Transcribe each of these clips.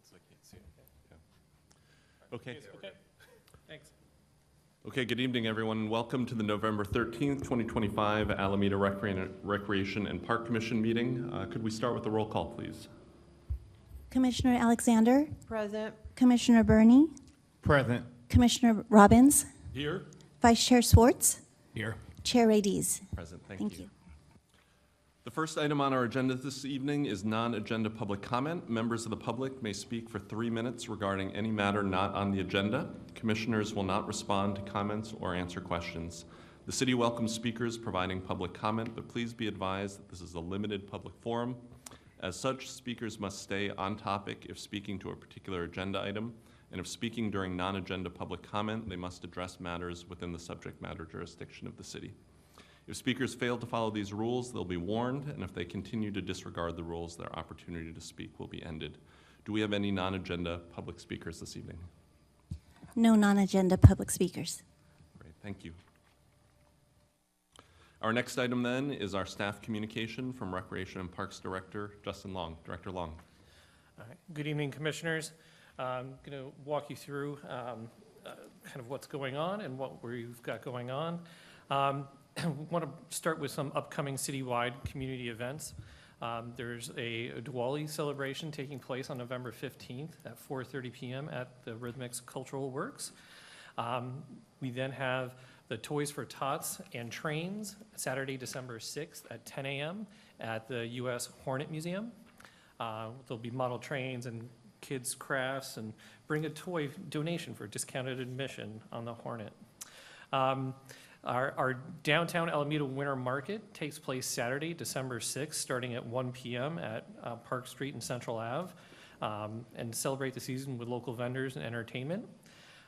because I can't see it. Okay. Okay, thanks. Okay, good evening, everyone, and welcome to the November 13th, 2025 Alameda Recreation and Park Commission meeting. Could we start with the roll call, please? Commissioner Alexander, Present. Commissioner Burney, Present. Commissioner Robbins, Here. Vice Chair Swartz, Here. Chair Radies. Present, thank Thank you. you. The first item on our agenda this evening is non-agenda public comment. Members of the public may speak for 3 minutes regarding any matter not on the agenda. Commissioners will not respond to comments or answer questions. The city welcomes speakers providing public comment, but please be advised that this is a limited public forum. As such, speakers must stay on topic if speaking to a particular agenda item, and if speaking during non-agenda public comment, they must address matters within the subject matter jurisdiction of the city. If speakers fail to follow these rules, they'll be warned, and if they continue to disregard the rules, their opportunity to speak will be ended. Do we have any non-agenda public speakers this evening? No non-agenda public speakers. Great, thank you. Our next item then is our staff communication from Recreation and Parks Director Justin Long. Director Long. All right. Good evening, Commissioners. I'm going to walk you through kind of what's going on and what we've got going on. I want to start with some upcoming citywide community events. There's a Diwali celebration taking place on November 15th at 4:30 p.m. at the Rhythmics Cultural Works. We then have the Toys for Tots and Trains, Saturday, December 6th at 10 a.m. at the U.S. Hornet Museum. There'll be model trains and kids' crafts, and bring a toy donation for discounted admission on the Hornet. Our downtown Alameda Winter Market takes place Saturday, December 6th, starting at 1 p.m. at Park Street and Central Ave, and celebrate the season with local vendors and entertainment.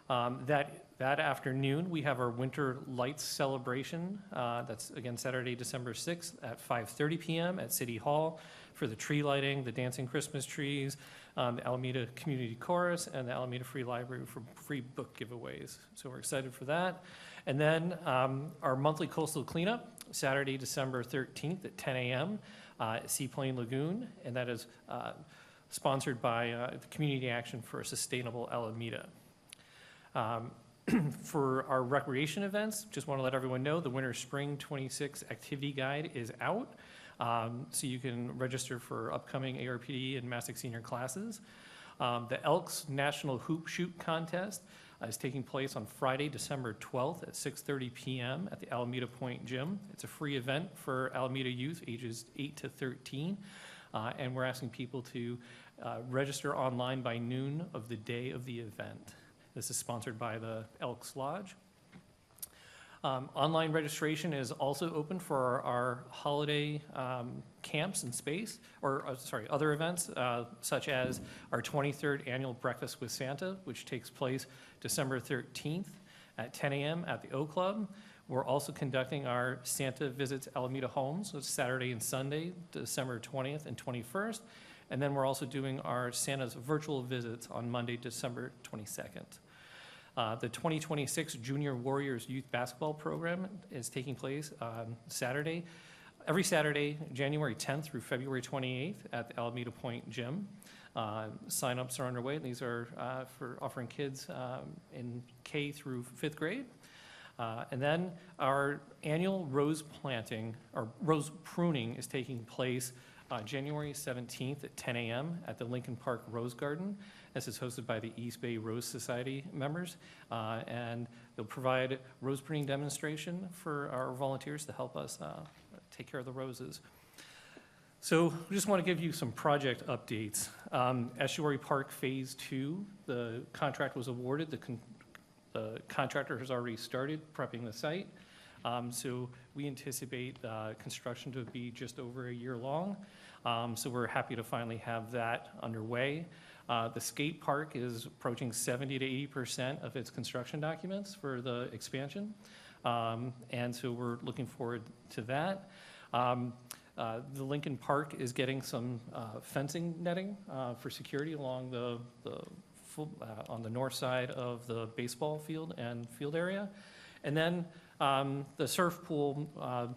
That afternoon, we have our Winter Lights celebration. That's, again, Saturday, December 6th at 5:30 p.m. at City Hall for the tree lighting, the dancing Christmas trees, the Alameda Community Chorus, and the Alameda Free Library for free book giveaways. So we're excited for that. And then our monthly coastal cleanup, Saturday, December 13th at 10 a.m. At Seaplane Lagoon, and that is sponsored by the Community Action for a Sustainable Alameda. For our recreation events, just want to let everyone know the Winter Spring 26 activity guide is out. So you can register for upcoming ARPD and Mastic Senior classes. The Elks National Hoop Shoot Contest is taking place on Friday, December 12th at 6:30 p.m. at the Alameda Point Gym. It's a free event for Alameda youth ages 8 to 13, and we're asking people to register online by noon of the day of the event. This is sponsored by the Elks Lodge. Online registration is also open for our holiday camps and space, or other events, such as our 23rd annual Breakfast with Santa, which takes place December 13th at 10 a.m. at the O Club. We're also conducting our Santa Visits Alameda Homes, so it's Saturday and Sunday, December 20th and 21st. And then we're also doing our Santa's virtual visits on Monday, December 22nd. The 2026 Junior Warriors Youth Basketball Program is taking place on Saturday, every Saturday, January 10th through February 28th at the Alameda Point Gym. Sign-ups are underway. These are for offering kids in K through 5th grade. And then our annual rose planting, or rose pruning, is taking place January 17th at 10 a.m. at the Lincoln Park Rose Garden. This is hosted by the East Bay Rose Society members, and they'll provide rose pruning demonstration for our volunteers to help us take care of the roses. So we just want to give you some project updates. Estuary Park Phase 2, the contract was awarded. The contractor has already started prepping the site. So we anticipate construction to be just over a year long. So we're happy to finally have that underway. The skate park is approaching 70 to 80% of its construction documents for the expansion. And so we're looking forward to that. The Lincoln Park is getting some fencing netting for security along on the north side of the baseball field and field area. And then the surf pool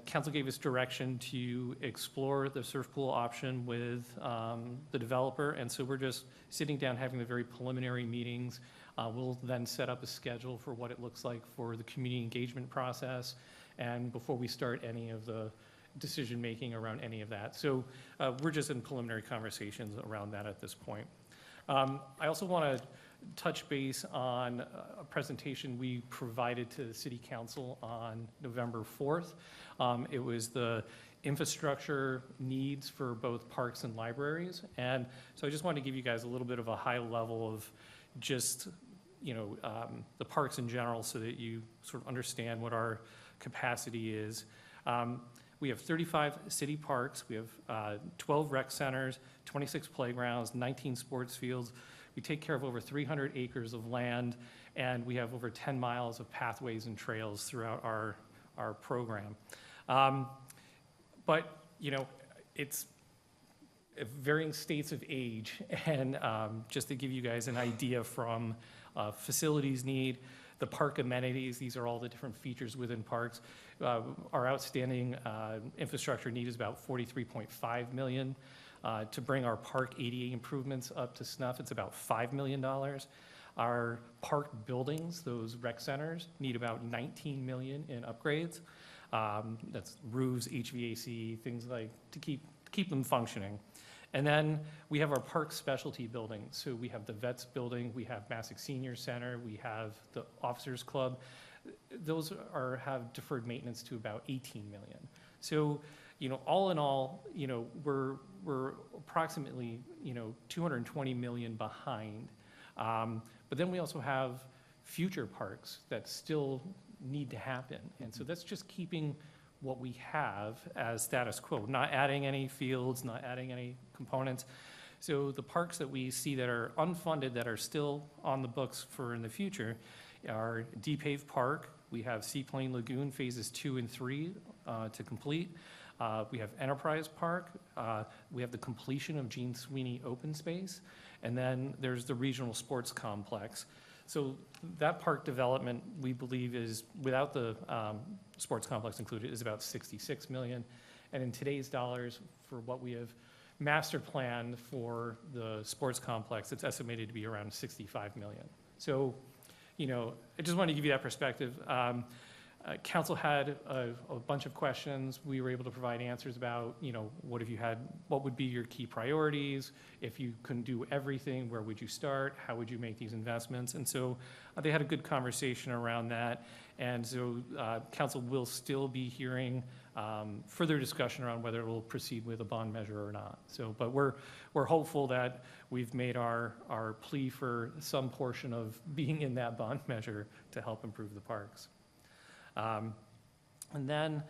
Council gave us direction to explore the surf pool option with the developer, and so we're just sitting down, having the very preliminary meetings. We'll then set up a schedule for what it looks like for the community engagement process, and before we start any of the decision-making around any of that. So we're just in preliminary conversations around that at this point. I also want to touch base on a presentation we provided to the City Council on November 4th. It was the infrastructure needs for both parks and libraries. And so I just wanted to give you guys a little bit of a high level of just, the parks in general so that you sort of understand what our capacity is. We have 35 city parks. We have 12 rec centers, 26 playgrounds, 19 sports fields. We take care of over 300 acres of land, and we have over 10 miles of pathways and trails throughout our program. But, it's varying states of age, and just to give you guys an idea from facilities need, the park amenities, these are all the different features within parks. Our outstanding infrastructure need is about $43.5 million. To bring our park ADA improvements up to snuff, it's about $5 million. Our park buildings, those rec centers, need about $19 million in upgrades. That's roofs, HVAC, things like to keep them functioning. And then we have our park specialty buildings. So we have the Vets building, we have Massac Senior Center, we have the Officers Club. Those have deferred maintenance to about $18 million. So, all in all, we're approximately, $220 million behind. But then we also have future parks that still need to happen. And so that's just keeping what we have as status quo, not adding any fields, not adding any components. So the parks that we see that are unfunded, that are still on the books for in the future, are DePave Park. We have Seaplane Lagoon phases 2 and 3 to complete. We have Enterprise Park. We have the completion of Gene Sweeney Open Space. And then there's the regional sports complex. So that park development, we believe, is, without the sports complex included, is about $66 million. And in today's dollars, for what we have master planned for the sports complex, it's estimated to be around $65 million. So, I just wanted to give you that perspective. Council had a bunch of questions. We were able to provide answers about, what would be your key priorities? If you couldn't do everything, where would you start? How would you make these investments? And so they had a good conversation around that. And so Council will still be hearing further discussion around whether it will proceed with a bond measure or not. So, but we're hopeful that we've made our plea for some portion of being in that bond measure to help improve the parks. And then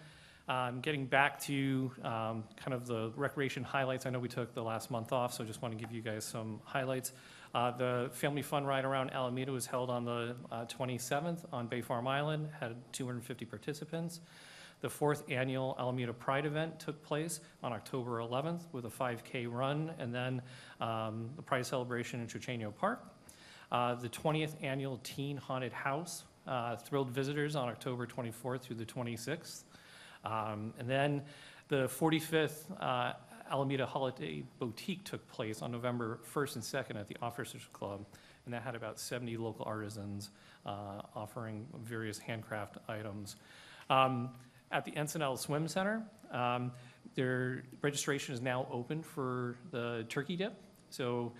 getting back to kind of the recreation highlights, I know we took the last month off, so I just want to give you guys some highlights. The Family Fun Ride around Alameda was held on the 27th on Bay Farm Island, had 250 participants. The 4th annual Alameda Pride event took place on October 11th with a 5K run, and then the Pride celebration in Chochenyo Park. The 20th annual Teen Haunted House thrilled visitors on October 24th through the 26th. And then the 45th Alameda Holiday Boutique took place on November 1st and 2nd at the Officers Club, and that had about 70 local artisans offering various handcraft items. At the Encinal Swim Center, their registration is now open for the turkey dip. So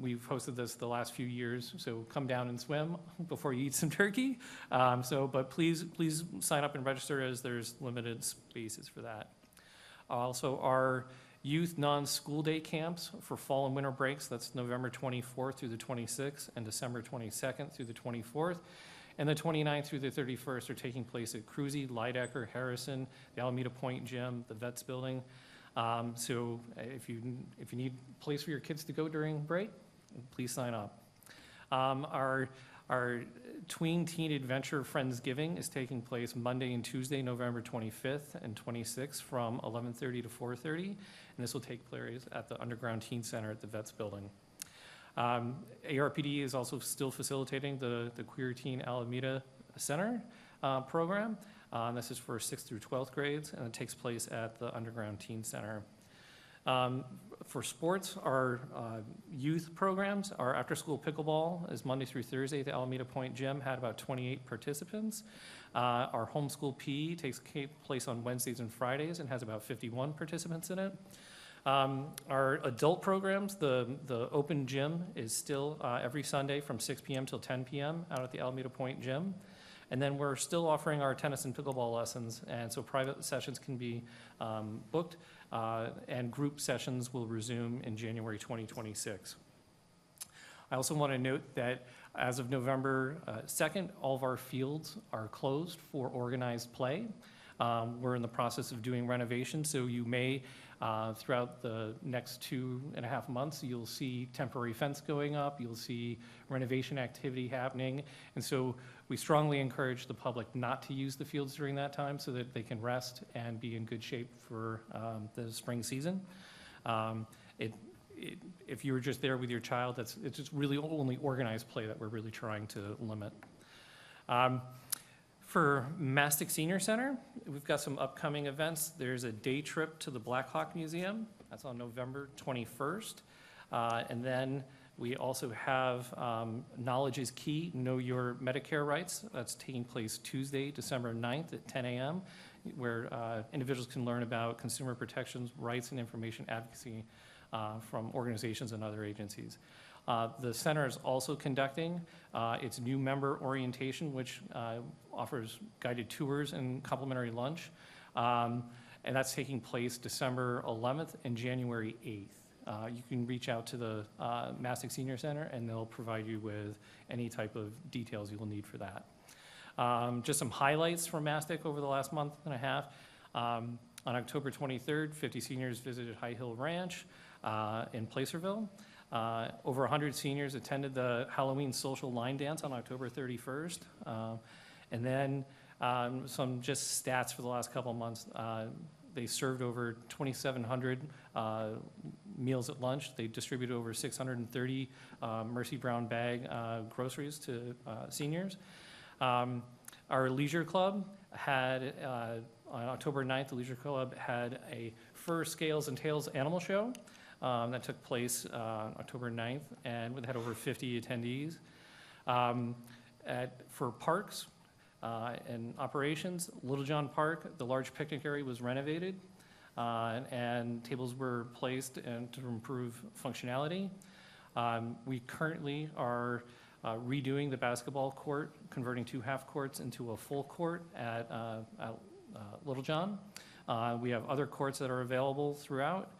we've hosted this the last few years, so come down and swim before you eat some turkey. But please sign up and register, as there's limited spaces for that. Also, our youth non-school day camps for fall and winter breaks, that's November 24th through the 26th and December 22nd through the 24th. And the 29th through the 31st are taking place at Cruzy, Lydecker, Harrison, the Alameda Point Gym, the Vets Building. So if you need a place for your kids to go during break, please sign up. Our Tween Teen Adventure Friendsgiving is taking place Monday and Tuesday, November 25th and 26th from 11:30 to 4:30, and this will take place at the Underground Teen Center at the Vets Building. ARPD is also still facilitating the Queer Teen Alameda Center program. This is for 6th through 12th grades, and it takes place at the Underground Teen Center. For sports, our youth programs, our after-school pickleball is Monday through Thursday at the Alameda Point Gym, had about 28 participants. Our homeschool PE takes place on Wednesdays and Fridays and has about 51 participants in it. Our adult programs, the open gym is still every Sunday from 6 p.m. till 10 p.m. out at the Alameda Point Gym. And then we're still offering our tennis and pickleball lessons, and so private sessions can be booked, and group sessions will resume in January 2026. I also want to note that as of November 2nd, all of our fields are closed for organized play. We're in the process of doing renovations, so you may, throughout the next 2.5 months, you'll see temporary fence going up, you'll see renovation activity happening, and so we strongly encourage the public not to use the fields during that time so that they can rest and be in good shape for the spring season. If you were just there with your child, it's just really only organized play that we're really trying to limit. For Mastic Senior Center, we've got some upcoming events. There's a day trip to the Black Hawk Museum. That's on November 21st. And then we also have Knowledge is Key, Know Your Medicare Rights. That's taking place Tuesday, December 9th at 10 a.m., where individuals can learn about consumer protections, rights, and information advocacy from organizations and other agencies. The center is also conducting its new member orientation, which offers guided tours and complimentary lunch. And that's taking place December 11th and January 8th. You can reach out to the Mastic Senior Center, and they'll provide you with any type of details you will need for that. Just some highlights from Mastic over the last month and a half. On October 23rd, 50 seniors visited High Hill Ranch in Placerville. Over 100 seniors attended the Halloween social line dance on October 31st. And then some just stats for the last couple of months. They served over 2,700 meals at lunch. They distributed over 630 Mercy Brown bag groceries to seniors. Our Leisure Club had, on October 9th, the Leisure Club had a Fur, Scales, and Tails animal show. That took place October 9th, and we had over 50 attendees. For parks and operations, Little John Park, the large picnic area was renovated, and tables were placed and to improve functionality. We currently are redoing the basketball court, converting 2 half courts into a full court at Little John. We have other courts that are available throughout.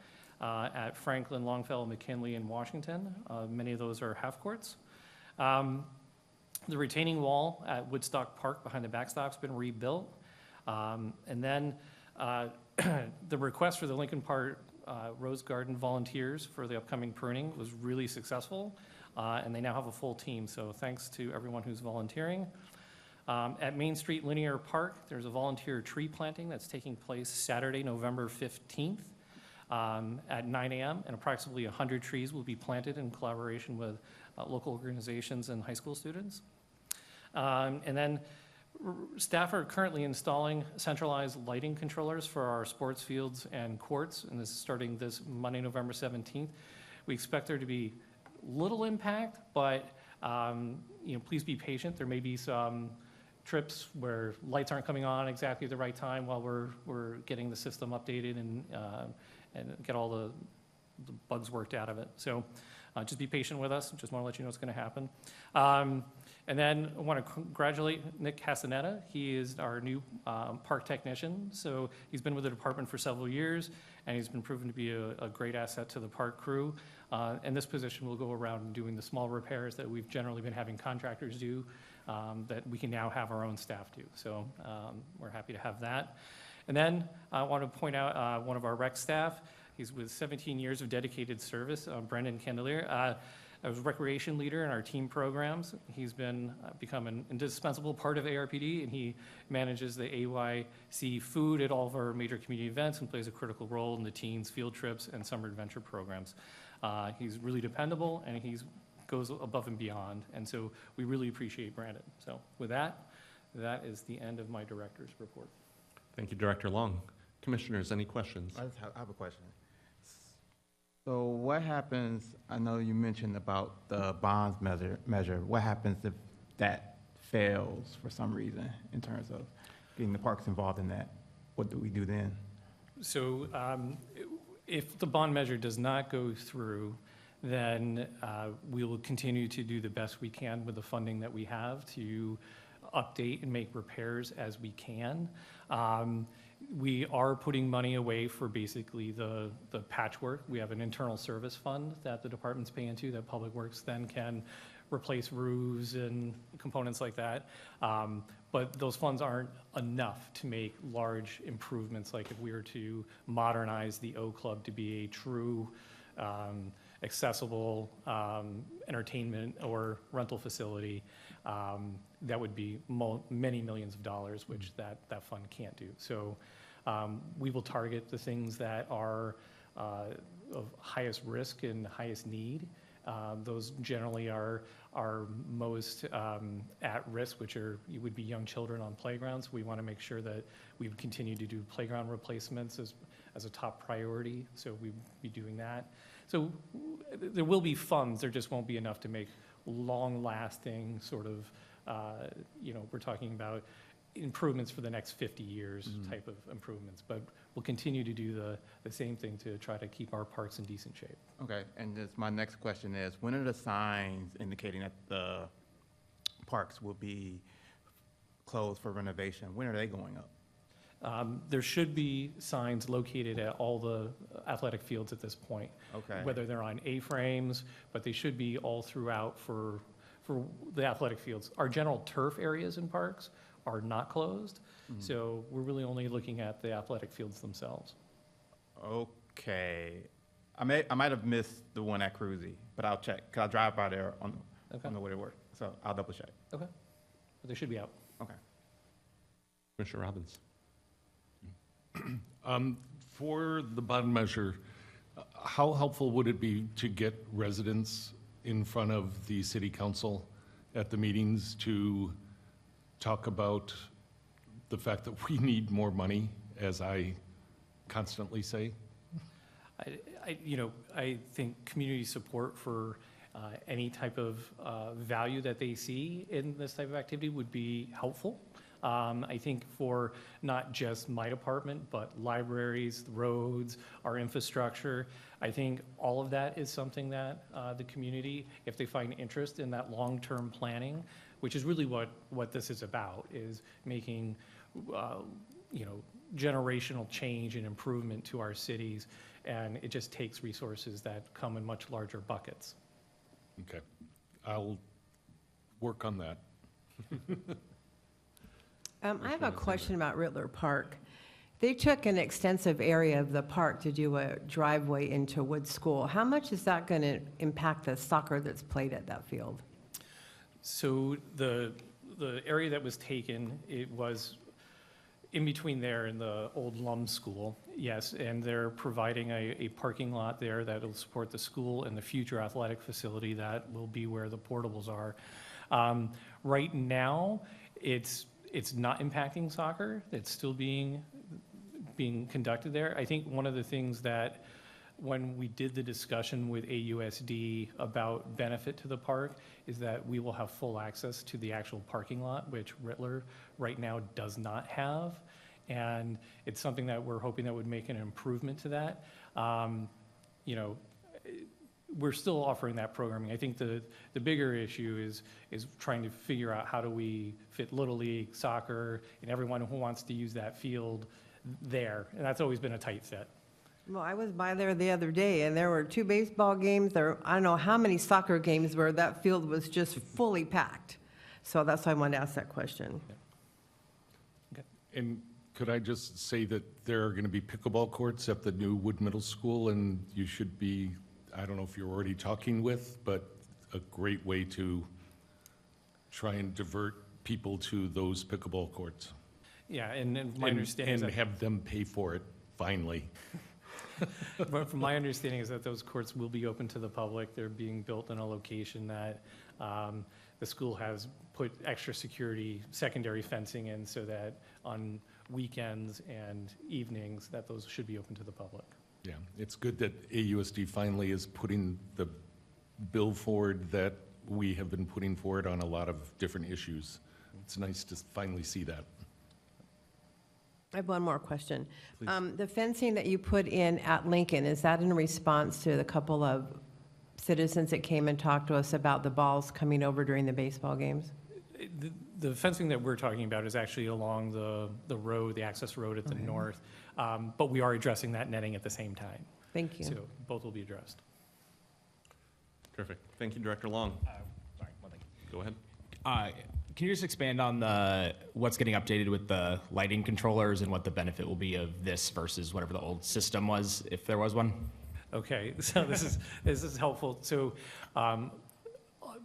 At Franklin, Longfellow, McKinley, and Washington. Many of those are half courts. The retaining wall at Woodstock Park behind the backstop's been rebuilt. And then the request for the Lincoln Park Rose Garden volunteers for the upcoming pruning was really successful, and they now have a full team. So thanks to everyone who's volunteering. At Main Street Linear Park, there's a volunteer tree planting that's taking place Saturday, November 15th. At 9 a.m., and approximately 100 trees will be planted in collaboration with local organizations and high school students. And then staff are currently installing centralized lighting controllers for our sports fields and courts, and this is starting this Monday, November 17th. We expect there to be little impact, but please be patient. There may be some trips where lights aren't coming on exactly at the right time while we're getting the system updated and get all the bugs worked out of it. So just be patient with us. Just want to let you know what's going to happen. And then I want to congratulate Nick Castaneda. He is our new park technician. So he's been with the department for several years, and he's been proven to be a great asset to the park crew. And this position will go around doing the small repairs that we've generally been having contractors do, that we can now have our own staff do. So we're happy to have that. And then I want to point out one of our rec staff. He's with 17 years of dedicated service, Brendan Candelier. I was recreation leader in our team programs. He's become an indispensable part of ARPD, and he manages the AYC food at all of our major community events and plays a critical role in the teens, field trips, and summer adventure programs. He's really dependable, and he goes above and beyond, and so we really appreciate Brandon. So with that, That is the end of my director's report. Thank you, Director Long. Commissioners, any questions? I have a question. So what happens, I know you mentioned about the bonds measure, what happens if that fails for some reason in terms of getting the parks involved in that? What do we do then? So if the bond measure does not go through, then we will continue to do the best we can with the funding that we have to update and make repairs as we can. We are putting money away for basically the patchwork. We have an internal service fund that the departments pay into that Public Works then can replace roofs and components like that. But those funds aren't enough to make large improvements, like if we were to modernize the O Club to be a true accessible entertainment or rental facility. That would be many millions of dollars, which that fund can't do. So we will target the things that are of highest risk and highest need. Those generally are most at risk, which would be young children on playgrounds. We want to make sure that we would continue to do playground replacements as a top priority, so we'd be doing that. So there will be funds, there just won't be enough to make long-lasting sort of, we're talking about improvements for the next 50 years type of improvements. But we'll continue to do the same thing to try to keep our parks in decent shape. Okay, and my next question is, when are the signs indicating that the parks will be closed for renovation? When are they going up? There should be signs located at all the athletic fields at this point. Okay. Whether they're on A-frames, but they should be all throughout for the athletic fields. Our general turf areas in parks are not closed, so we're really only looking at the athletic fields themselves. Okay. I might have missed the one at Cruzy, but I'll check, because I drive by there on the way to work, so I'll double check. Okay. But they should be out. Okay. Commissioner Robbins. For the bond measure, how helpful would it be to get residents in front of the city council at the meetings to talk about the fact that we need more money, as I constantly say? I think community support for any type of value that they see in this type of activity would be helpful. I think for not just my department, but libraries, roads, our infrastructure, I think all of that is something that the community, if they find interest in that long-term planning, which is really what this is about, is making, generational change and improvement to our cities, and it just takes resources that come in much larger buckets. Okay, I'll work on that. I have a question about Rittler Park. They took an extensive area of the park to do a driveway into Wood School. How much is that going to impact the soccer that's played at that field? So the area that was taken, it was in between there and the old Lum School, yes, and they're providing a parking lot there that will support the school and the future athletic facility that will be where the portables are. Right now, it's not impacting soccer. It's still being conducted there. I think one of the things that when we did the discussion with AUSD about benefit to the park is that we will have full access to the actual parking lot, which Rittler right now does not have. And it's something that we're hoping that would make an improvement to that. We're still offering that programming. I think the bigger issue is trying to figure out how do we fit Little League, soccer, and everyone who wants to use that field there. And that's always been a tight fit. Well, I was by there the other day, and there were 2 baseball games. I don't know how many soccer games where that field was just fully packed. So that's why I wanted to ask that question. And could I just say that there are going to be pickleball courts at the new Wood Middle School, and you should be, I don't know if you're already talking with, but a great way to try and divert people to those pickleball courts. Yeah, and my understanding is And that, have them pay for it, finally. but from my understanding is that those courts will be open to the public. They're being built in a location that the school has put extra security, secondary fencing in so that on weekends and evenings, that those should be open to the public. Yeah, it's good that AUSD finally is putting the bill forward that we have been putting forward on a lot of different issues. It's nice to finally see that. I have one more question. The fencing that you put in at Lincoln, is that in response to the couple of citizens that came and talked to us about the balls coming over during the baseball games? The fencing that we're talking about is actually along the road, the access road at the north, but we are addressing that netting at the same time. Thank you. So both will be addressed. Terrific. Thank you, Director Long. Sorry, one thing. Go ahead. Can you just expand on what's getting updated with the lighting controllers and what the benefit will be of this versus whatever the old system was, if there was one? Okay, so this is helpful. So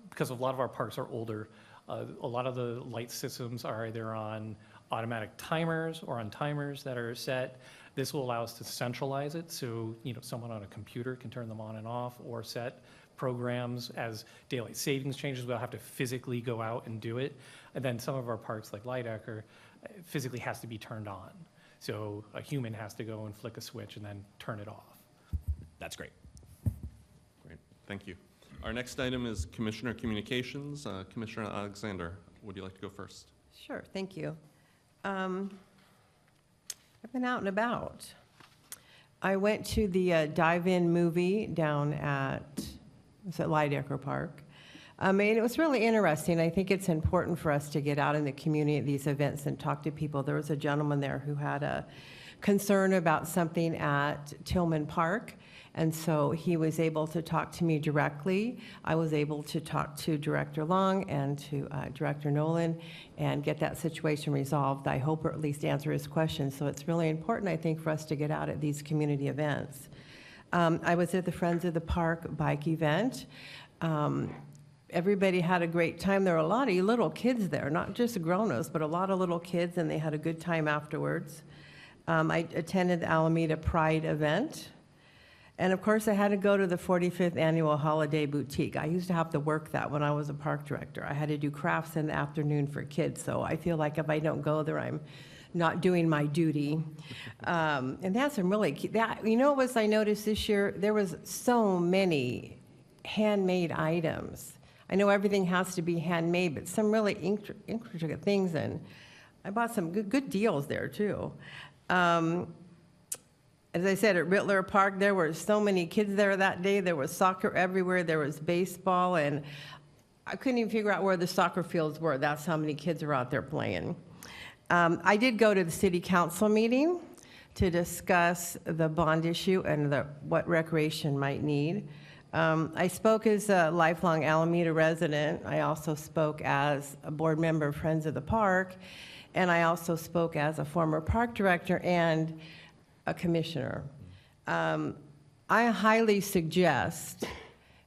because a lot of our parks are older, a lot of the light systems are either on automatic timers or on timers that are set. This will allow us to centralize it, so someone on a computer can turn them on and off or set programs. As daylight savings changes, we'll have to physically go out and do it. And then some of our parks, like Lydecker, physically has to be turned on. So a human has to go and flick a switch and then turn it off. That's great. Great. Thank you. Our next item is Commissioner Communications. Commissioner Alexander, would you like to go first? Sure, thank you. I've been out and about. I went to the dive-in movie down at Lydecker Park. And it was really interesting. I think it's important for us to get out in the community at these events and talk to people. There was a gentleman there who had a concern about something at Tillman Park, and so he was able to talk to me directly. I was able to talk to Director Long and to Director Nolan and get that situation resolved, I hope, or at least answer his questions. So it's really important, I think, for us to get out at these community events. I was at the Friends of the Park bike event. Everybody had a great time. There were a lot of little kids there, not just grown-ups, but a lot of little kids, and they had a good time afterwards. I attended the Alameda Pride event. And of course, I had to go to the 45th Annual Holiday Boutique. I used to have to work that when I was a park director. I had to do crafts in the afternoon for kids, so I feel like if I don't go there, I'm not doing my duty. And that's some really cute, what was I noticed this year? There was so many handmade items. I know everything has to be handmade, but some really intricate things, and I bought some good deals there, too. As I said, at Rittler Park, there were so many kids there that day. There was soccer everywhere. There was baseball, and I couldn't even figure out where the soccer fields were. That's how many kids were out there playing. I did go to the city council meeting to discuss the bond issue and what recreation might need. I spoke as a lifelong Alameda resident. I also spoke as a board member of Friends of the Park, and I also spoke as a former park director and a commissioner. I highly suggest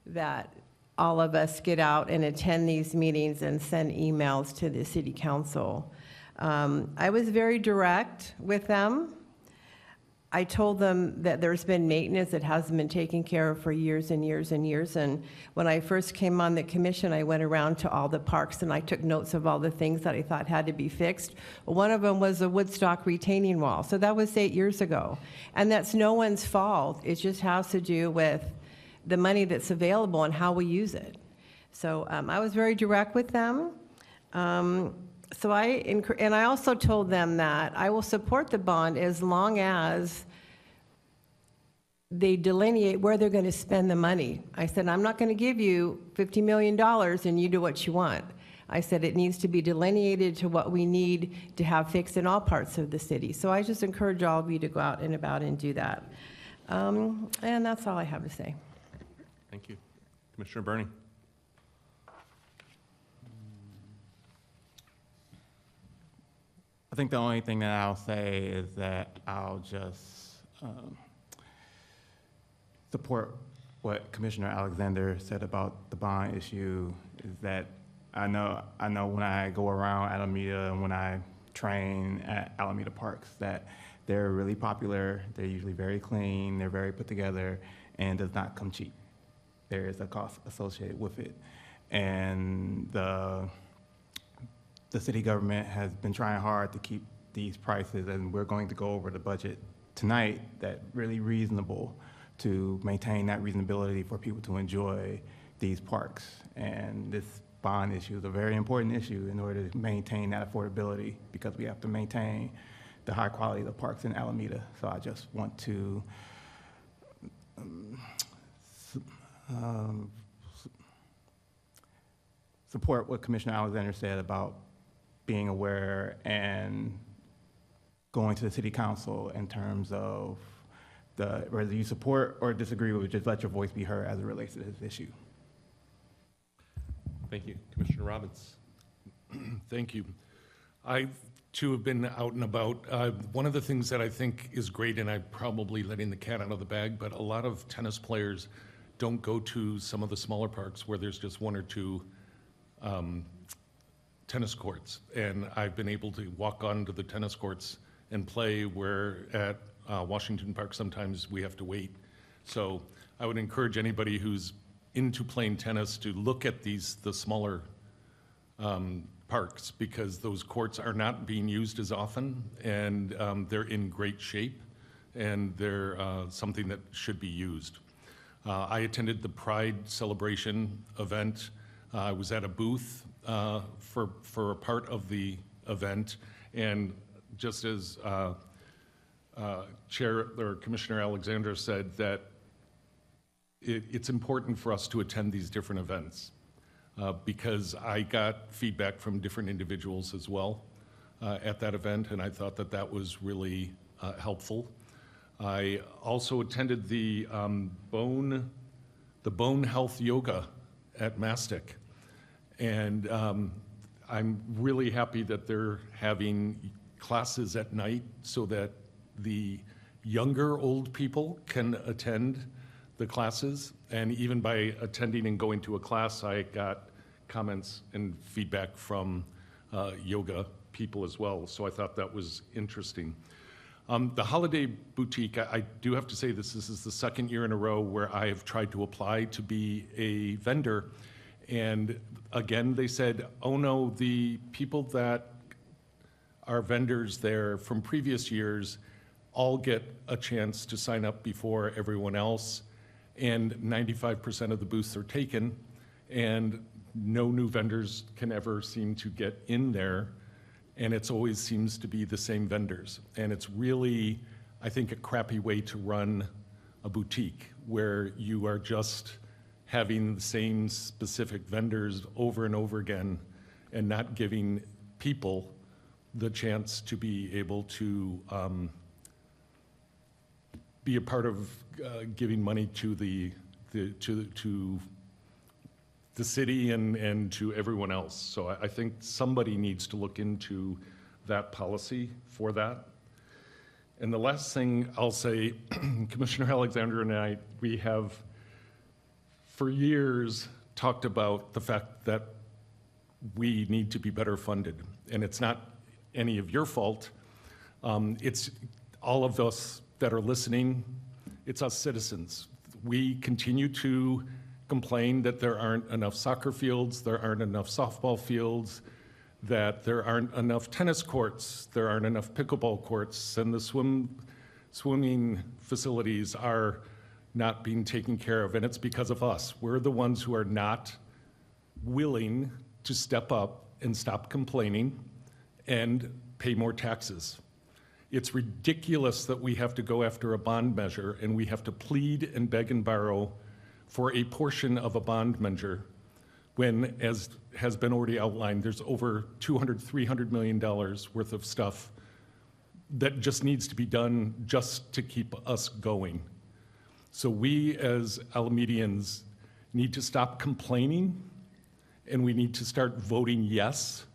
that all of us get out and attend these meetings and send emails to the city council. I was very direct with them. I told them that there's been maintenance that hasn't been taken care of for years and years and years. And when I first came on the commission, I went around to all the parks and I took notes of all the things that I thought had to be fixed. One of them was the Woodstock retaining wall. So that was 8 years ago. And that's no one's fault. It just has to do with the money that's available and how we use it. So I was very direct with them. So I also told them that I will support the bond as long as they delineate where they're going to spend the money. I said, I'm not going to give you $50 million and you do what you want. I said it needs to be delineated to what we need to have fixed in all parts of the city. So I just encourage all of you to go out and about and do that. And that's all I have to say. Thank you. Commissioner Burney. I think the only thing that I'll say is that I'll just support what Commissioner Alexander said about the bond issue, is that I know when I go around Alameda and when I train at Alameda Parks that they're really popular, they're usually very clean, they're very put together, and does not come cheap. There is a cost associated with it. And the the city government has been trying hard to keep these prices, and we're going to go over the budget tonight, that really reasonable to maintain that reasonability for people to enjoy these parks. And this bond issue is a very important issue in order to maintain that affordability, because we have to maintain the high quality of the parks in Alameda. So I just want to support what Commissioner Alexander said about being aware and going to the city council in terms of whether you support or disagree with it, just let your voice be heard as it relates to this issue. Thank you. Commissioner Robbins. Thank you. I, too, have been out and about. One of the things that I think is great, and I'm probably letting the cat out of the bag, but a lot of tennis players don't go to some of the smaller parks where there's just one or two tennis courts. And I've been able to walk onto the tennis courts and play, where at Washington Park sometimes we have to wait. So I would encourage anybody who's into playing tennis to look at the smaller parks, because those courts are not being used as often, and they're in great shape, and they're something that should be used. I attended the Pride celebration event. I was at a booth for a part of the event, and just as Commissioner Alexander said, that it's important for us to attend these different events, because I got feedback from different individuals as well at that event, and I thought that that was really helpful. I also attended the bone health yoga at Mastic, and I'm really happy that they're having classes at night so that the younger old people can attend the classes. And even by attending and going to a class, I got comments and feedback from yoga people as well. So I thought that was interesting. The Holiday Boutique, I do have to say this is the second year in a row where I have tried to apply to be a vendor. And again, they said, oh no, the people that are vendors there from previous years all get a chance to sign up before everyone else, and 95% of the booths are taken, and no new vendors can ever seem to get in there, and it always seems to be the same vendors. And it's really, I think, a crappy way to run a boutique, where you are just having the same specific vendors over and over again, and not giving people the chance to be able to be a part of giving money to the city and to everyone else. So I think somebody needs to look into that policy for that. And the last thing I'll say, Commissioner Alexander and I, we have for years talked about the fact that we need to be better funded. And it's not any of your fault. It's all of us that are listening. It's us citizens. We continue to complain that there aren't enough soccer fields, there aren't enough softball fields, that there aren't enough tennis courts, there aren't enough pickleball courts, and the swimming facilities are not being taken care of, and it's because of us. We're the ones who are not willing to step up and stop complaining and pay more taxes. It's ridiculous that we have to go after a bond measure, and we have to plead and beg and borrow for a portion of a bond measure when, as has been already outlined, there's over $200, $300 million worth of stuff that just needs to be done just to keep us going. So we as Alamedians need to stop complaining, and we need to start voting yes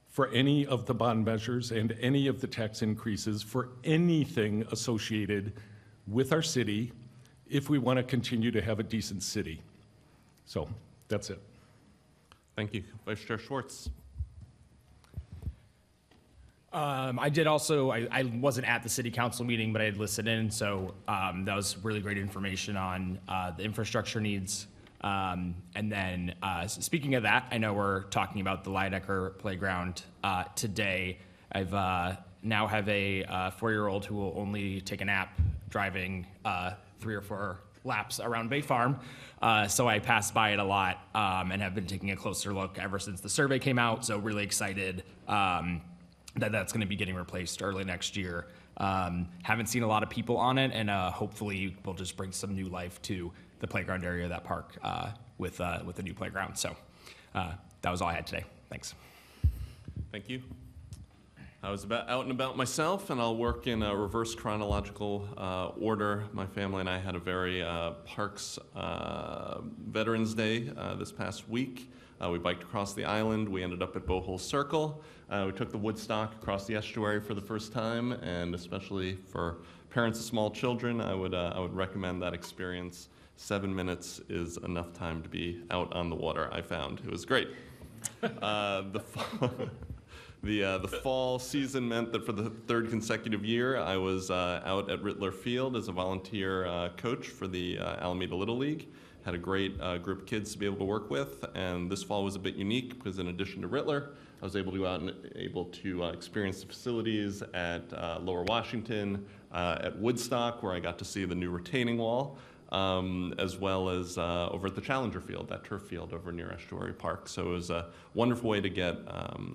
for any of the bond measures and any of the tax increases for anything associated with our city if we want to continue to have a decent city. So that's it. Thank you. Vice Chair Schwartz. I did also, I wasn't at the city council meeting, but I had listened in, so that was really great information on the infrastructure needs And then, speaking of that, I know we're talking about the Lydecker Playground today. I've now have a 4-year-old who will only take a nap driving 3 or 4 laps around Bay Farm. So I pass by it a lot and have been taking a closer look ever since the survey came out. So really excited that that's going to be getting replaced early next year. Haven't seen a lot of people on it, and hopefully we'll just bring some new life to the playground area of that park with the new playground. So that was all I had today. Thanks. Thank you. I was out and about myself, and I'll work in a reverse chronological order. My family and I had a very Parks Veterans Day this past week. We biked across the island. We ended up at Bohol Circle. We took the Woodstock across the estuary for the first time, and especially for parents of small children, I would recommend that experience. 7 minutes is enough time to be out on the water, I found. It was great. The fall season meant that for the 3rd consecutive year, I was out at Rittler Field as a volunteer coach for the Alameda Little League. Had a great group of kids to be able to work with, and this fall was a bit unique because in addition to Rittler, I was able to go out and able to experience the facilities at Lower Washington, at Woodstock, where I got to see the new retaining wall, as well as over at the Challenger Field, that turf field over near Estuary Park. So it was a wonderful way to get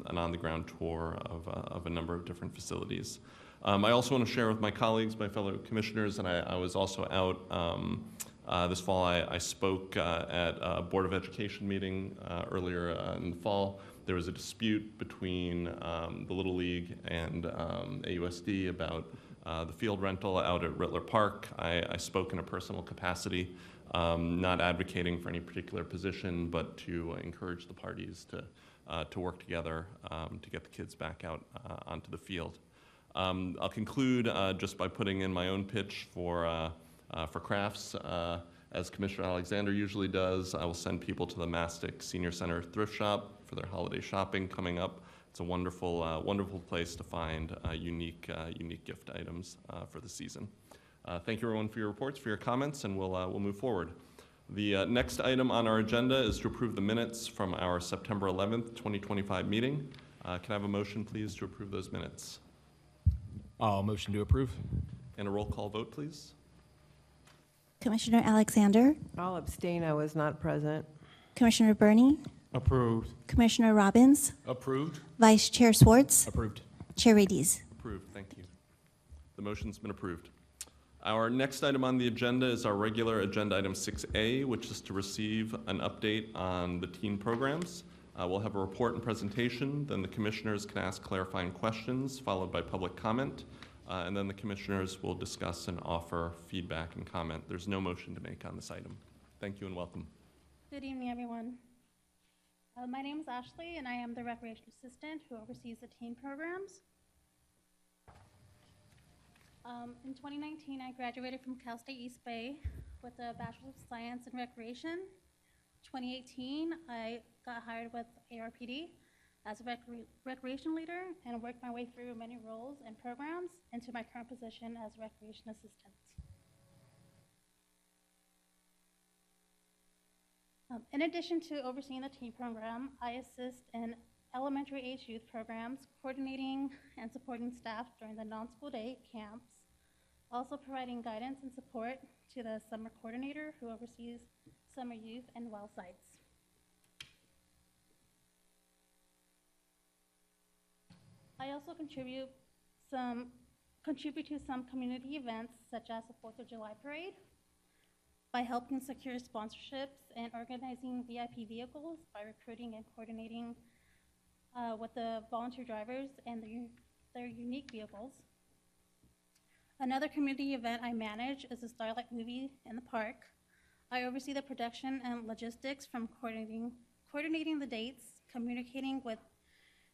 an on-the-ground tour of a number of different facilities. I also want to share with my colleagues, my fellow commissioners, and I was also out this fall. I spoke at a Board of Education meeting earlier in the fall. There was a dispute between the Little League and AUSD about the field rental out at Rittler Park. I spoke in a personal capacity, not advocating for any particular position, but to encourage the parties to work together to get the kids back out onto the field. I'll conclude just by putting in my own pitch for crafts. As Commissioner Alexander usually does, I will send people to the Mastic Senior Center Thrift Shop for their holiday shopping coming up. It's a wonderful, wonderful place to find unique gift items for the season. Thank you, everyone, for your reports, for your comments, and we'll move forward. The next item on our agenda is to approve the minutes from our September 11th, 2025 meeting. Can I have a motion, please, to approve those minutes? I'll motion to approve. And a roll call vote, please. Commissioner Alexander, I'll abstain, I was not present. Commissioner Burney, Approved. Commissioner Robbins, Approved? Vice Chair Swartz, Approved. Chair Radies. Approved, thank you. The motion's been approved. Our next item on the agenda is our regular agenda item 6A, which is to receive an update on the teen programs. We'll have a report and presentation, then the commissioners can ask clarifying questions, followed by public comment, and then the commissioners will discuss and offer feedback and comment. There's no motion to make on this item. Thank you and welcome. Good evening, everyone. My name is Ashley, and I am the recreation assistant who oversees the teen programs. In 2019, I graduated from Cal State East Bay with a Bachelor of Science in Recreation. 2018, I got hired with ARPD as a recreation leader and worked my way through many roles and programs into my current position as recreation assistant. In addition to overseeing the teen program, I assist in elementary age youth programs, coordinating and supporting staff during the non-school day camps, also providing guidance and support to the summer coordinator who oversees summer youth and well sites. I also contribute to some community events such as the 4th of July Parade by helping secure sponsorships and organizing VIP vehicles by recruiting and coordinating with the volunteer drivers and their unique vehicles. Another community event I manage is the Starlight Movie in the park. I oversee the production and logistics from coordinating the dates, communicating with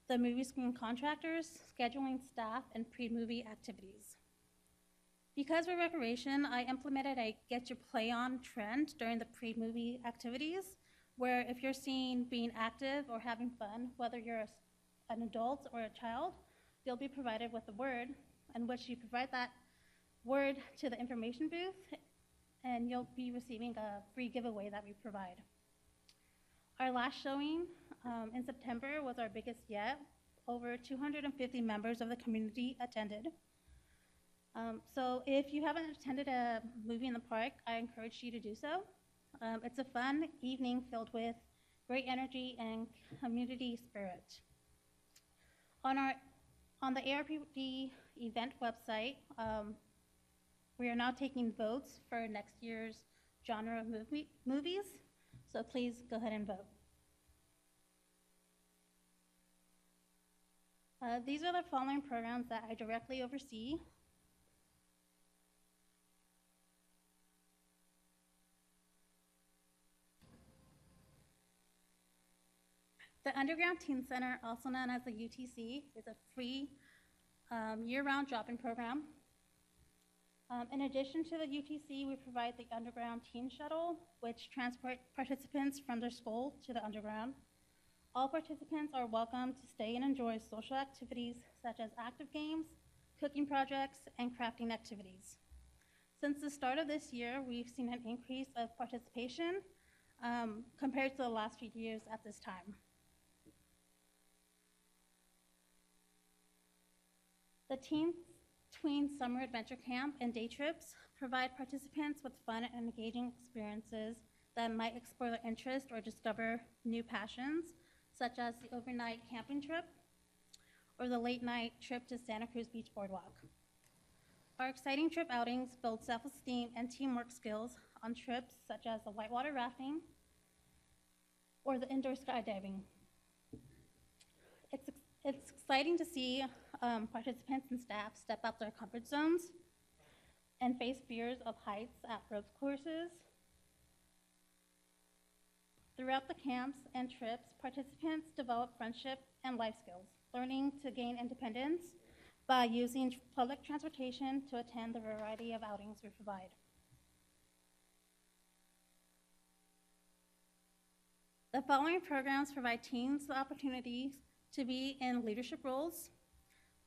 the movie screen contractors, scheduling staff, and pre-movie activities. Because we're recreation, I implemented a get your play on trend during the pre-movie activities, where if you're seen being active or having fun, whether you're an adult or a child, you'll be provided with a word in which you provide that word to the information booth, and you'll be receiving a free giveaway that we provide. Our last showing in September was our biggest yet. Over 250 members of the community attended. So if you haven't attended a movie in the park, I encourage you to do so. It's a fun evening filled with great energy and community spirit. On the ARPD event website, we are now taking votes for next year's genre of movies, so please go ahead and vote. These are the following programs that I directly oversee. The Underground Teen Center, also known as the UTC, is a free year-round drop-in program. In addition to the UTC, we provide the Underground Teen Shuttle, which transports participants from their school to the underground. All participants are welcome to stay and enjoy social activities such as active games, cooking projects, and crafting activities. Since the start of this year, we've seen an increase of participation compared to the last few years at this time. The Teen Tween Summer Adventure Camp and day trips provide participants with fun and engaging experiences that might explore their interest or discover new passions, such as the overnight camping trip or the late night trip to Santa Cruz Beach Boardwalk. Our exciting trip outings build self-esteem and teamwork skills on trips such as the whitewater rafting or the indoor skydiving. It's exciting to see participants and staff step out their comfort zones and face fears of heights at ropes courses. Throughout the camps and trips, participants develop friendship and life skills, learning to gain independence by using public transportation to attend the variety of outings we provide. The following programs provide teens the opportunities to be in leadership roles,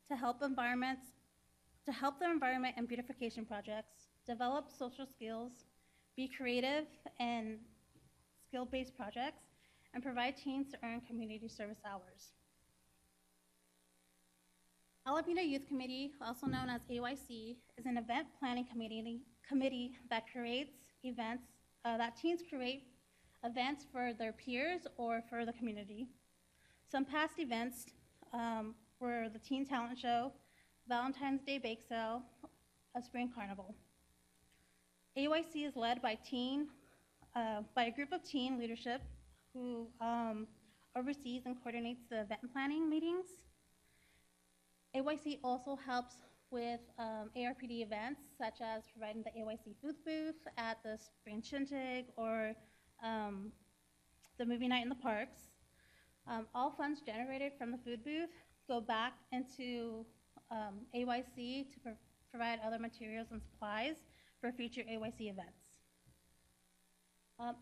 to help the environment and beautification projects, develop social skills, be creative and skill-based projects, and provide teens to earn community service hours. Alameda Youth Committee, also known as AYC, is an event planning committee that creates events, that teens create events for their peers or for the community. Some past events were the Teen Talent Show, Valentine's Day Bake Sale, a Spring Carnival. AYC is led by a group of teen leadership who oversees and coordinates the event planning meetings. AYC also helps with ARPD events, such as providing the AYC food booth at the Spring Shindig or the movie night in the parks. All funds generated from the food booth go back into AYC to provide other materials and supplies for future AYC events.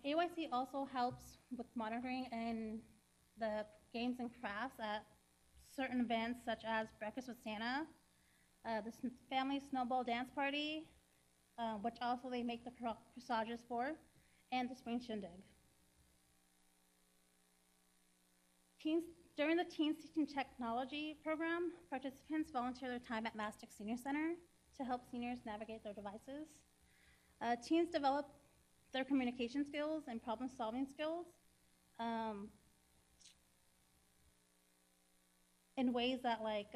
AYC also helps with monitoring and the games and crafts at certain events such as Breakfast with Santa, the Family Snowball Dance Party, which also they make the corsages for, and the Spring Shindig. During the Teens Teaching Technology program, participants volunteer their time at Mastic Senior Center to help seniors navigate their devices. Teens develop their communication skills and problem-solving skills in ways that, like,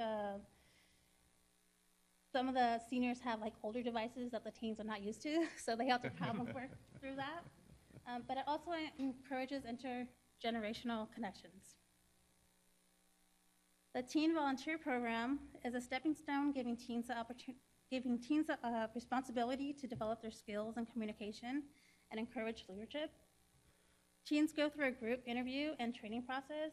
some of the seniors have like older devices that the teens are not used to, so they have to problem work through that. But it also encourages intergenerational connections. The Teen Volunteer Program is a stepping stone giving teens the responsibility to develop their skills and communication and encourage leadership. Teens go through a group interview and training process.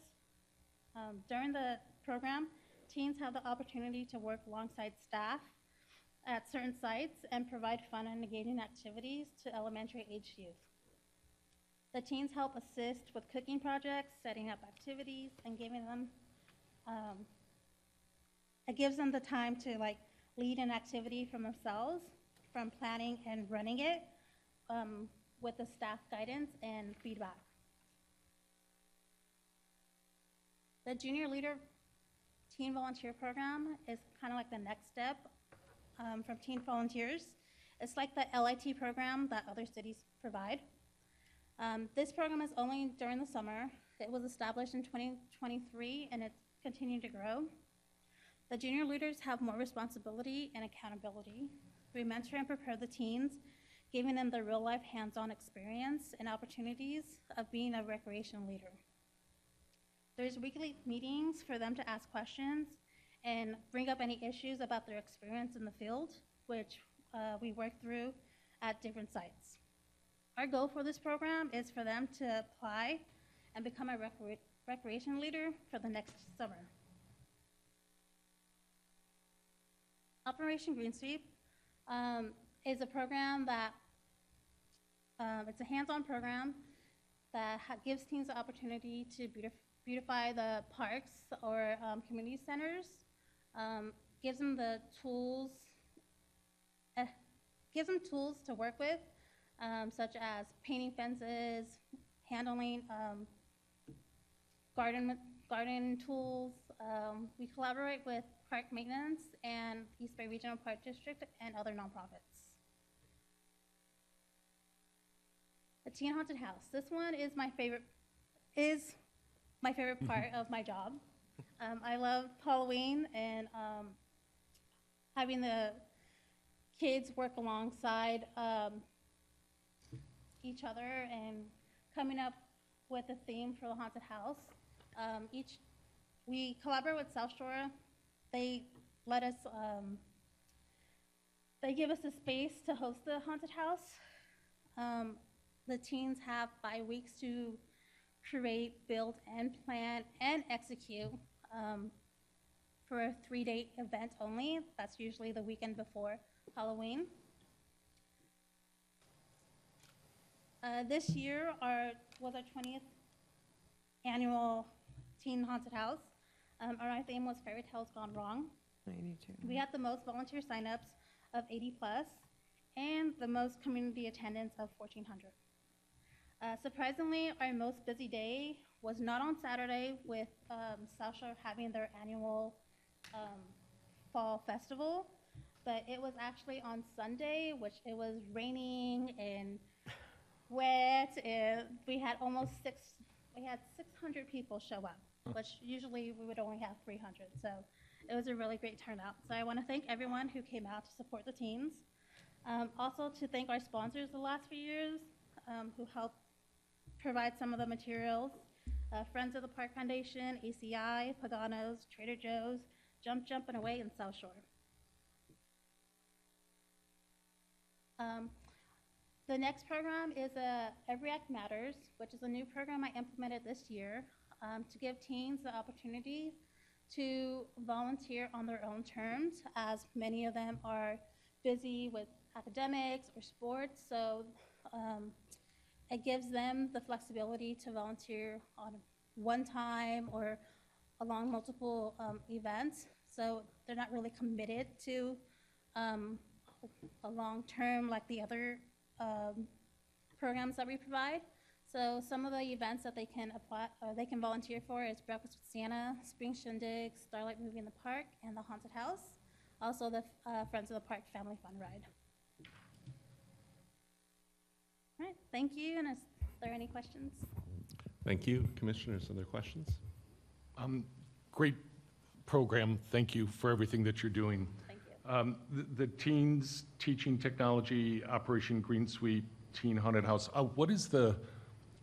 During the program, teens have the opportunity to work alongside staff at certain sites and provide fun and engaging activities to elementary age youth. The teens help assist with cooking projects, setting up activities, and giving them it gives them the time to like lead an activity from themselves, from planning and running it, with the staff guidance and feedback. The Junior Leader Teen Volunteer Program is kind of like the next step from teen volunteers. It's like the LIT program that other cities provide. This program is only during the summer. It was established in 2023 and it's continued to grow. The junior leaders have more responsibility and accountability. We mentor and prepare the teens, giving them the real life hands-on experience and opportunities of being a recreation leader. There's weekly meetings for them to ask questions and bring up any issues about their experience in the field, which we work through at different sites. Our goal for this program is for them to apply and become a recreation leader for the next summer. Operation Green Sweep is a program that, it's a hands-on program that gives teens the opportunity to beautify the parks or community centers, gives them the tools, to work with, such as painting fences, handling garden tools. We collaborate with park maintenance and East Bay Regional Park District and other nonprofits. The Teen Haunted House. This one is my favorite part of my job. I love Halloween and having the kids work alongside each other and coming up with a theme for the haunted house. We collaborate with South Shore. They let us, they give us a space to host the haunted house. The teens have 5 weeks to create, build, and plan and execute for a 3-day event only. That's usually the weekend before Halloween. This year was our 20th annual Teen Haunted House. Our theme was Fairy Tales Gone Wrong. 92. We had the most volunteer signups of 80 plus and the most community attendance of 1,400. Surprisingly, our most busy day was not on Saturday with South Shore having their annual fall festival, but it was actually on Sunday, which it was raining and wet, and we had 600 people show up, which usually we would only have 300. So it was a really great turnout. So I want to thank everyone who came out to support the teens. Also to thank our sponsors the last few years who helped provide some of the materials. Friends of the Park Foundation, ACI, Pagano's, Trader Joe's, Jump and Away, and South Shore. The next program is Every Act Matters, which is a new program I implemented this year to give teens the opportunity to volunteer on their own terms, as many of them are busy with academics or sports. So it gives them the flexibility to volunteer on one time or along multiple events. So they're not really committed to a long term like the other programs that we provide. So some of the events that they can apply, they can volunteer for is Breakfast with Santa, Spring Shindig, Starlight Movie in the Park, and the Haunted House. Also the Friends of the Park Family Fun Ride. All right, thank you, and is there any questions? Thank you. Commissioners, other questions? Great program. Thank you for everything that you're doing. Thank you. The teens teaching technology, Operation Green Sweep, Teen Haunted House. What is the,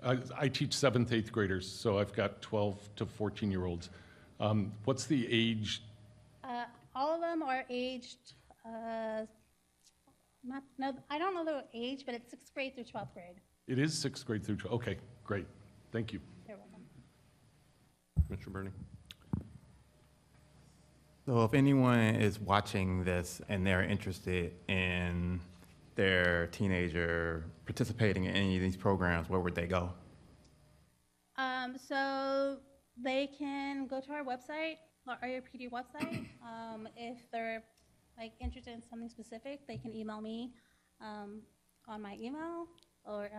I teach 7th, 8th graders, so I've got 12 to 14-year-olds. What's the age? All of them are aged, I don't know the age, but it's 6th grade through 12th grade. It is 6th grade through 12. Okay, great. Thank you. You're welcome. Commissioner Bernie? So if anyone is watching this and they're interested in their teenager participating in any of these programs, where would they go? So they can go to our website, our IRPD website. If they're interested in something specific, they can email me on my email or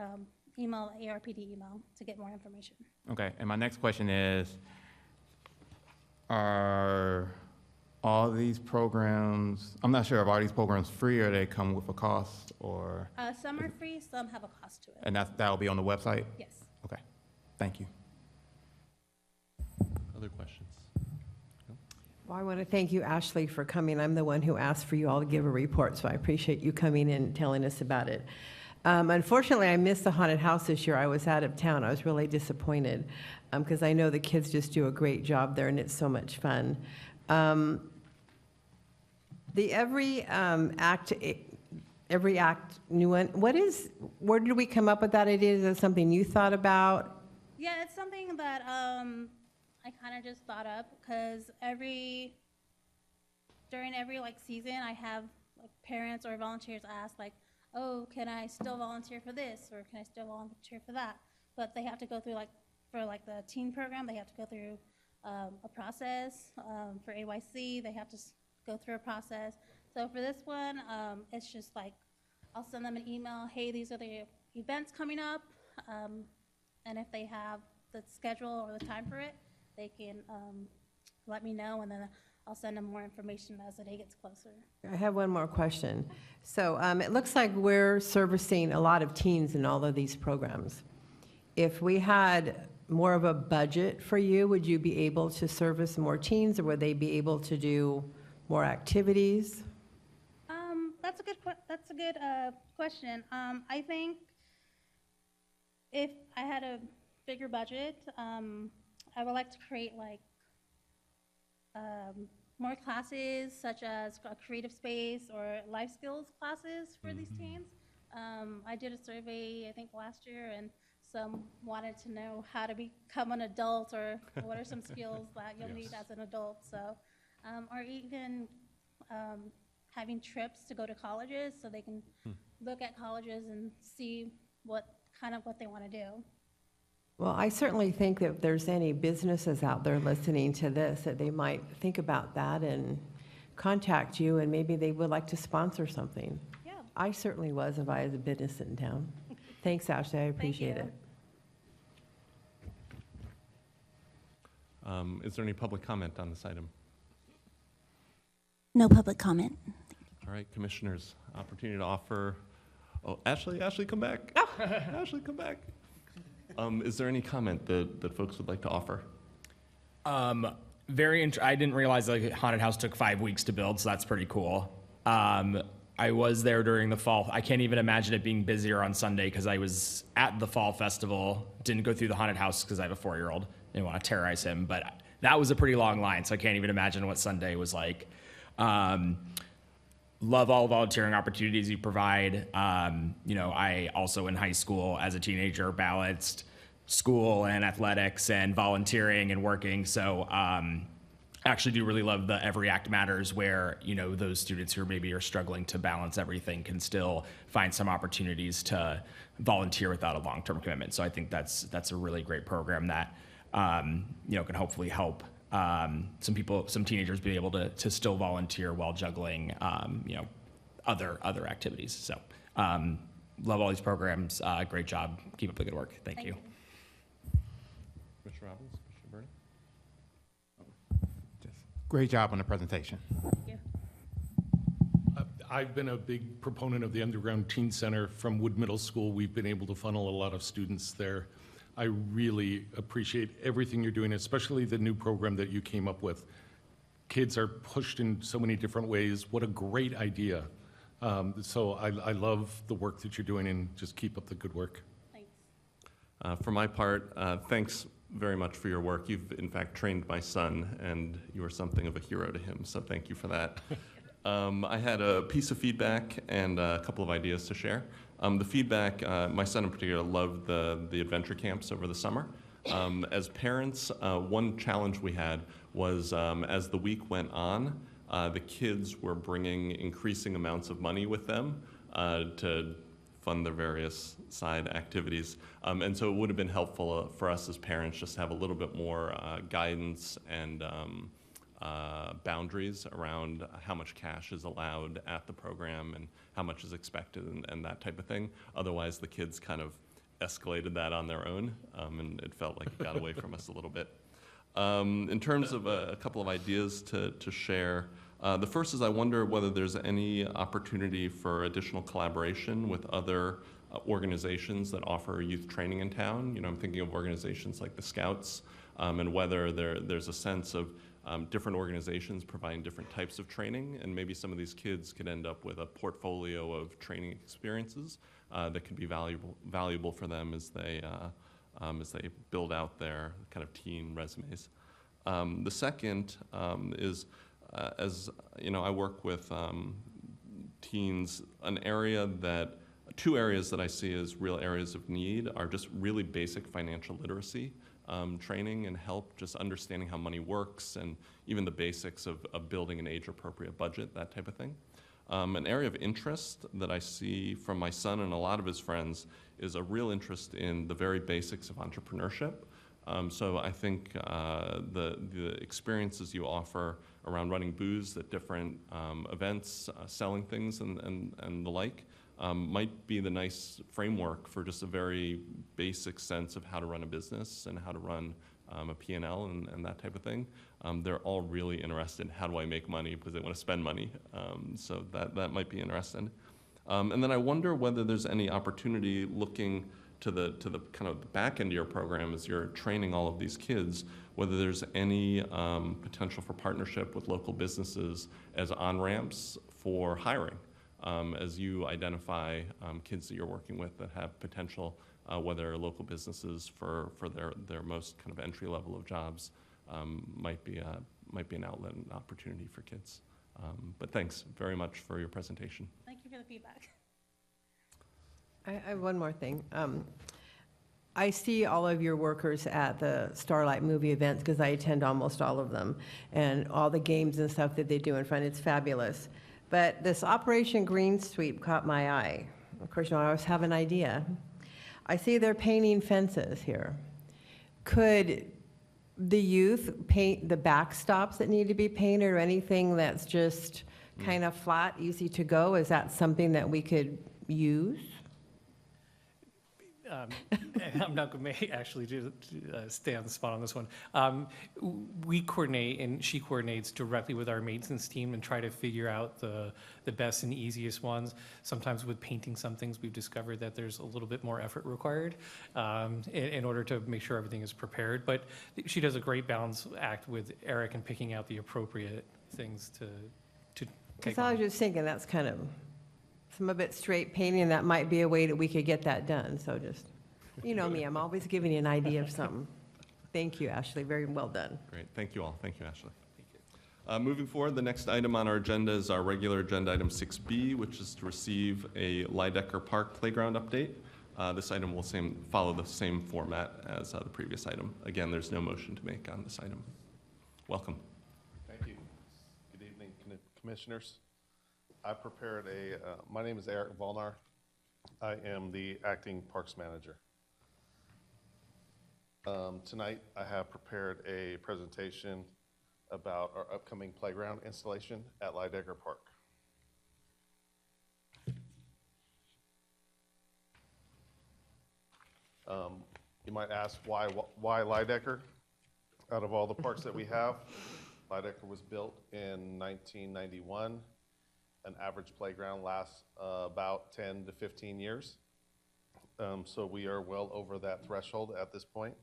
email ARPD email to get more information. Okay, and my next question is, are all these programs, I'm not sure if all these programs free or they come with a cost, or, Some are free, some have a cost to it. and that'll be on the website? Yes. Okay, thank you. Other questions? Well, I want to thank you, Ashley, for coming. I'm the one who asked for you all to give a report, so I appreciate you coming in and telling us about it. Unfortunately, I missed the haunted house this year. I was out of town. I was really disappointed because I know the kids just do a great job there, and it's so much fun. The Every Act new one, where did we come up with that idea? Is that something you thought about? Yeah, it's something that I kind of just thought up because during every like season, I have like parents or volunteers ask like, oh, can I still volunteer for this or can I still volunteer for that? But they have to go through for the teen program, they have to go through a process. For AYC, they have to go through a process. So for this one, it's just like I'll send them an email. Hey, these are the events coming up, and if they have the schedule or the time for it, they can let me know, and then I'll send them more information as the day gets closer. I have one more question. So it looks like we're servicing a lot of teens in all of these programs. If we had more of a budget for you, would you be able to service more teens, or would they be able to do more activities? That's a good question. I think if I had a bigger budget, I would like to create more classes such as a creative space or life skills classes for these teens. I did a survey, I think last year, and some wanted to know how to become an adult or what are some skills that you'll need as an adult. So, or even having trips to go to colleges so they can look at colleges and see what they want to do. Well, I certainly think that if there's any businesses out there listening to this, that they might think about that and contact you, and maybe they would like to sponsor something. Yeah. I certainly was if I was a business in town. Thanks, Ashley, I appreciate you. it. Is there any public comment on this item? No public comment. All right, commissioners, opportunity to offer. Oh, Ashley, come back. Ashley, come back. Is there any comment that folks would like to offer? I didn't realize the haunted house took 5 weeks to build, so that's pretty cool. I was there during the fall. I can't even imagine it being busier on Sunday because I was at the fall festival. Didn't go through the haunted house because I have a 4-year-old. Didn't want to terrorize him, but that was a pretty long line, so I can't even imagine what Sunday was like. Love all volunteering opportunities you provide. I also in high school as a teenager balanced school and athletics and volunteering and working. So actually do really love the Every Act Matters where, those students who maybe are struggling to balance everything can still find some opportunities to volunteer without a long-term commitment. So I think that's a really great program that, can hopefully help some teenagers be able to still volunteer while juggling, other activities. So, love all these programs. Great job. Keep up the good work. Thank you. Commissioner Robbins, Commissioner Burney? Great job on the presentation. Thank you. I've been a big proponent of the Underground Teen Center from Wood Middle School. We've been able to funnel a lot of students there. I really appreciate everything you're doing, especially the new program that you came up with. Kids are pushed in so many different ways. What a great idea. So I love the work that you're doing, and just keep up the good work. Thanks. For my part, thanks very much for your work. You've, in fact, trained my son, and you are something of a hero to him, so thank you for that. I had a piece of feedback and a couple of ideas to share. The feedback, my son in particular loved the adventure camps over the summer. As parents, one challenge we had was as the week went on, the kids were bringing increasing amounts of money with them to fund their various side activities. And so it would have been helpful for us as parents just to have a little bit more guidance and boundaries around how much cash is allowed at the program and how much is expected and that type of thing. Otherwise, the kids kind of escalated that on their own, and it felt like it got away from us a little bit. In terms of a couple of ideas to share, the first is I wonder whether there's any opportunity for additional collaboration with other organizations that offer youth training in town. You know, I'm thinking of organizations like the Scouts, and whether there's a sense of different organizations providing different types of training, and maybe some of these kids could end up with a portfolio of training experiences that could be valuable for them as they build out their kind of teen resumes. The second is, as you know, I work with teens. Two areas that I see as real areas of need are just really basic financial literacy training and help, just understanding how money works and even the basics of building an age-appropriate budget, that type of thing. An area of interest that I see from my son and a lot of his friends is a real interest in the very basics of entrepreneurship. So I think the experiences you offer around running booths at different events, selling things and the like, might be the nice framework for just a very basic sense of how to run a business and how to run a P&L and that type of thing. They're all really interested in how do I make money because they want to spend money. So that might be interesting. And then I wonder whether there's any opportunity looking to the kind of the back end of your program as you're training all of these kids, whether there's any potential for partnership with local businesses as on-ramps for hiring. As you identify kids that you're working with that have potential, whether local businesses for their most kind of entry level of jobs might be an outlet and opportunity for kids. But thanks very much for your presentation. Thank you for the feedback. I have one more thing. I see all of your workers at the Starlight movie events because I attend almost all of them, and all the games and stuff that they do in front. It's fabulous. But this Operation Green Sweep caught my eye. Of course, you know, I always have an idea. I see they're painting fences here. Could the youth paint the backstops that need to be painted or anything that's just kind of flat, easy to go? Is that something that we could use? I'm not going to actually stay on the spot on this one. We coordinate, and she coordinates directly with our maintenance team and try to figure out the best and easiest ones. Sometimes with painting some things, we've discovered that there's a little bit more effort required in order to make sure everything is prepared. But she does a great balance act with Eric in picking out the appropriate things to take Because I on. was just thinking that's kind of some of it straight painting. That might be a way that we could get that done. So just, you know me, I'm always giving you an idea of something. Thank you, Ashley. Very well done. Great, thank you all. Thank you, Ashley. Moving forward, the next item on our agenda is our regular agenda item 6B, which is to receive a Lydecker Park playground update. This item will follow the same format as the previous item. Again, there's no motion to make on this item. Welcome. Thank you. Good evening, commissioners. I prepared my name is Eric Volnar. I am the acting parks manager. Tonight, I have prepared a presentation about our upcoming playground installation at Lydecker Park. You might ask why Lydecker? Out of all the parks that we have, Lydecker was built in 1991. An average playground lasts about 10 to 15 years. So we are well over that threshold at this point.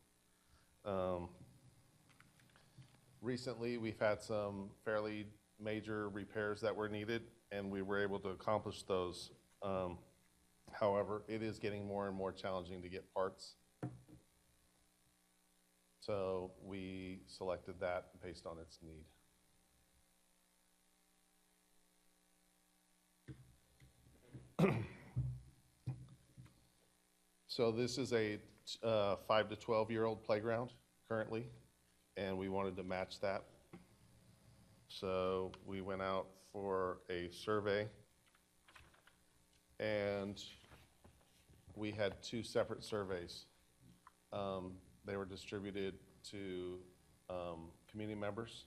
Recently, we've had some fairly major repairs that were needed, and we were able to accomplish those. However, it is getting more and more challenging to get parts. So we selected that based on its need. So this is a 5 to 12-year-old playground currently, and we wanted to match that. So we went out for a survey, and we had 2 separate surveys. They were distributed to community members,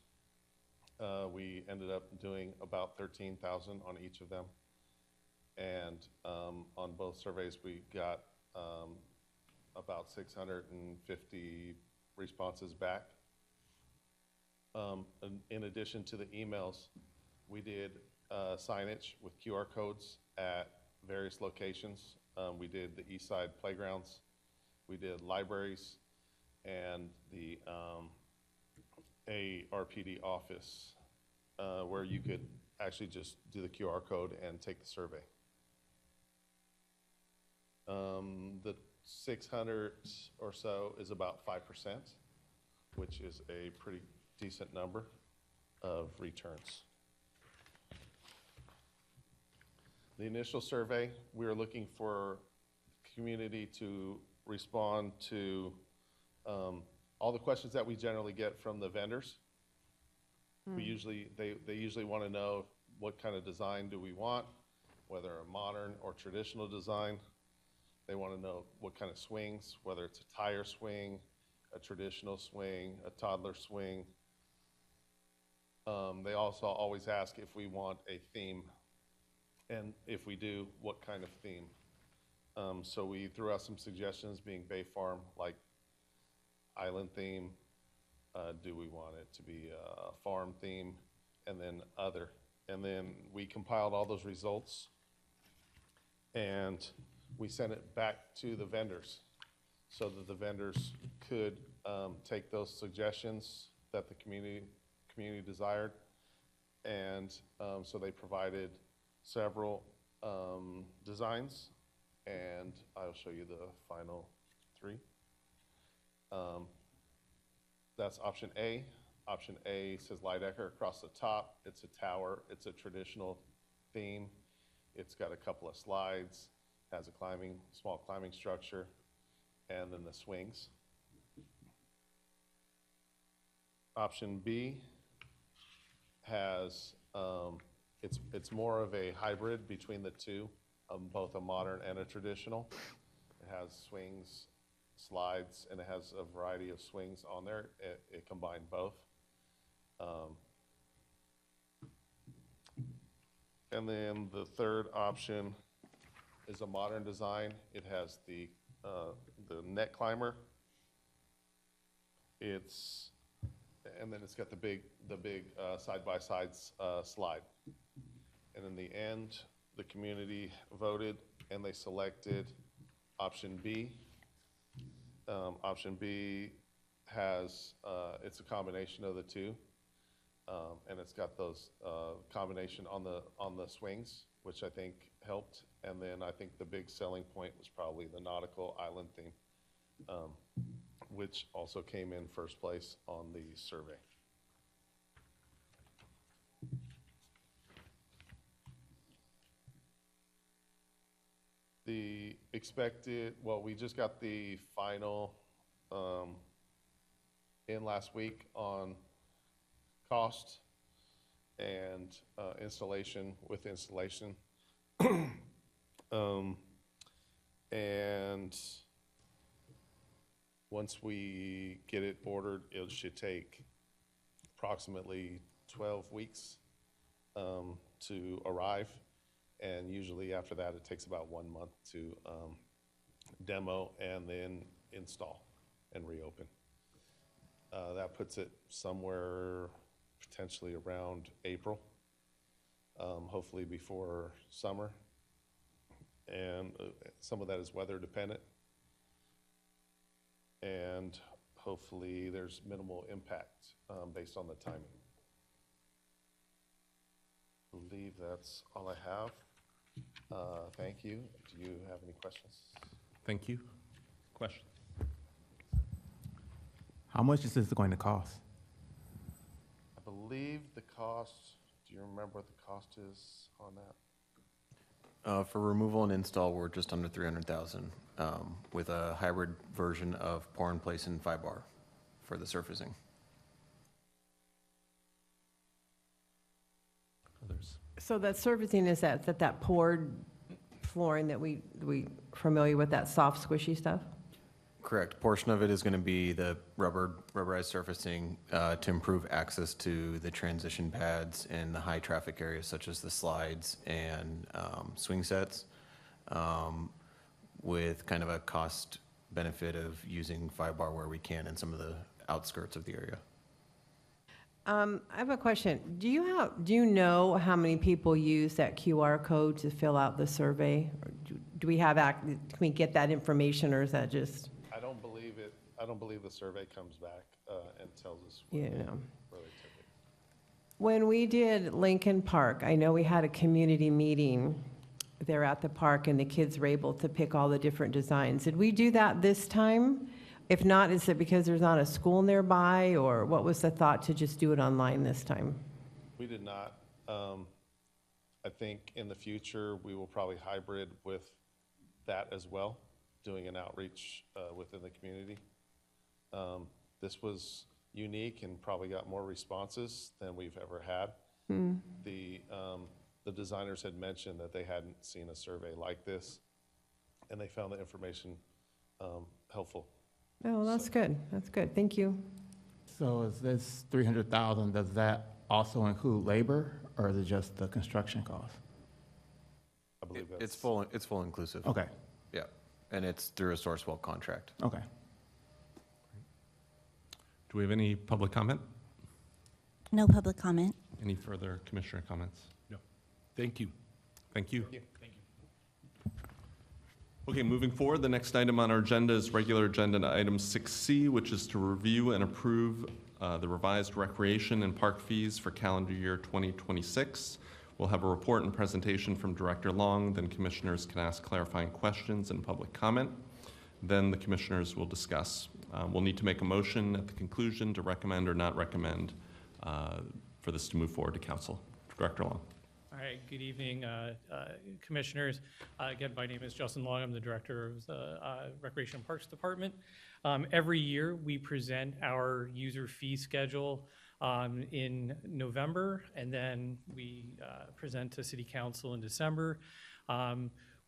We ended up doing about 13,000 on each of them. And on both surveys, we got about 650 responses back. In addition to the emails, we did signage with QR codes at various locations. We did the East Side playgrounds, we did libraries, and the ARPD office, where you could actually just do the QR code and take the survey. The 600 or so is about 5%, which is a pretty decent number of returns. The initial survey, we were looking for community to respond to all the questions that we generally get from the vendors. They usually want to know what kind of design do we want, whether a modern or traditional design. They want to know what kind of swings, whether it's a tire swing, a traditional swing, a toddler swing. They also always ask if we want a theme, and if we do, what kind of theme. So we threw out some suggestions, being Bay Farm, like island theme. Do we want it to be a farm theme? And then other. And then we compiled all those results, and we sent it back to the vendors so that the vendors could take those suggestions that the community desired. And so they provided several designs, and I'll show you the final three. That's option A. Option A says Lydecker across the top. It's a tower. It's a traditional theme. It's got a couple of slides, has a small climbing structure, and then the swings. Option B has, it's more of a hybrid between the two, both a modern and a traditional. It has swings, slides, and it has a variety of swings on there. It combined both. And then the third option is a modern design. It has the net climber. And then it's got the big side-by-side slide. And in the end, the community voted and they selected option B. Option B has, it's a combination of the two. And it's got those combination on the swings, which I think helped. And then I think the big selling point was probably the nautical island theme, which also came in first place on the survey. The expected, well, we just got the final in last week on cost and installation with installation. And once we get it ordered, it should take approximately 12 weeks to arrive. And usually after that, it takes about 1 month to demo and then install and reopen. That puts it somewhere potentially around April, hopefully before summer. And some of that is weather dependent. And hopefully there's minimal impact based on the timing. I believe that's all I have. Thank you. Do you have any questions? Thank you. Questions? How much is this going to cost? I believe the cost, do you remember what the cost is on that? For removal and install, we're just under 300,000 with a hybrid version of pour in place and 5-bar for the surfacing. Others? So that surfacing, is that poured flooring that we familiar with, that soft squishy stuff? Correct. Portion of it is going to be the rubberized surfacing to improve access to the transition pads in the high traffic areas such as the slides and swing sets, with kind of a cost benefit of using 5-bar where we can in some of the outskirts of the area. I have a question. Do you know how many people use that QR code to fill out the survey? Or do we have, can we get that information, or is that just, I don't believe the survey comes back and tells us you where know? they took it. When we did Lincoln Park, I know we had a community meeting there at the park, and the kids were able to pick all the different designs. Did we do that this time? If not, is it because there's not a school nearby, or what was the thought to just do it online this time? We did not. I think in the future, we will probably hybrid with that as well, doing an outreach within the community. This was unique and probably got more responses than we've ever had. The designers had mentioned that they hadn't seen a survey like this, and they found the information helpful. Oh, that's good. That's good. Thank you. So is this 300,000, does that also include labor, or is it just the construction cost? I believe that's. It's full inclusive. Okay, Yeah, and it's through a Sourcewell contract. okay. Do we have any public comment? No public comment. Any further commissioner comments? No. Thank you. Thank you. Okay, moving forward, the next item on our agenda is regular agenda item 6C, which is to review and approve the revised recreation and park fees for calendar year 2026. We'll have a report and presentation from Director Long, then commissioners can ask clarifying questions and public comment. Then the commissioners will discuss. We'll need to make a motion at the conclusion to recommend or not recommend for this to move forward to council. Director Long. All right, good evening, commissioners. Again, my name is Justin Long. I'm the director of the Recreation and Parks Department. Every year, we present our user fee schedule in November, and then we present to City Council in December.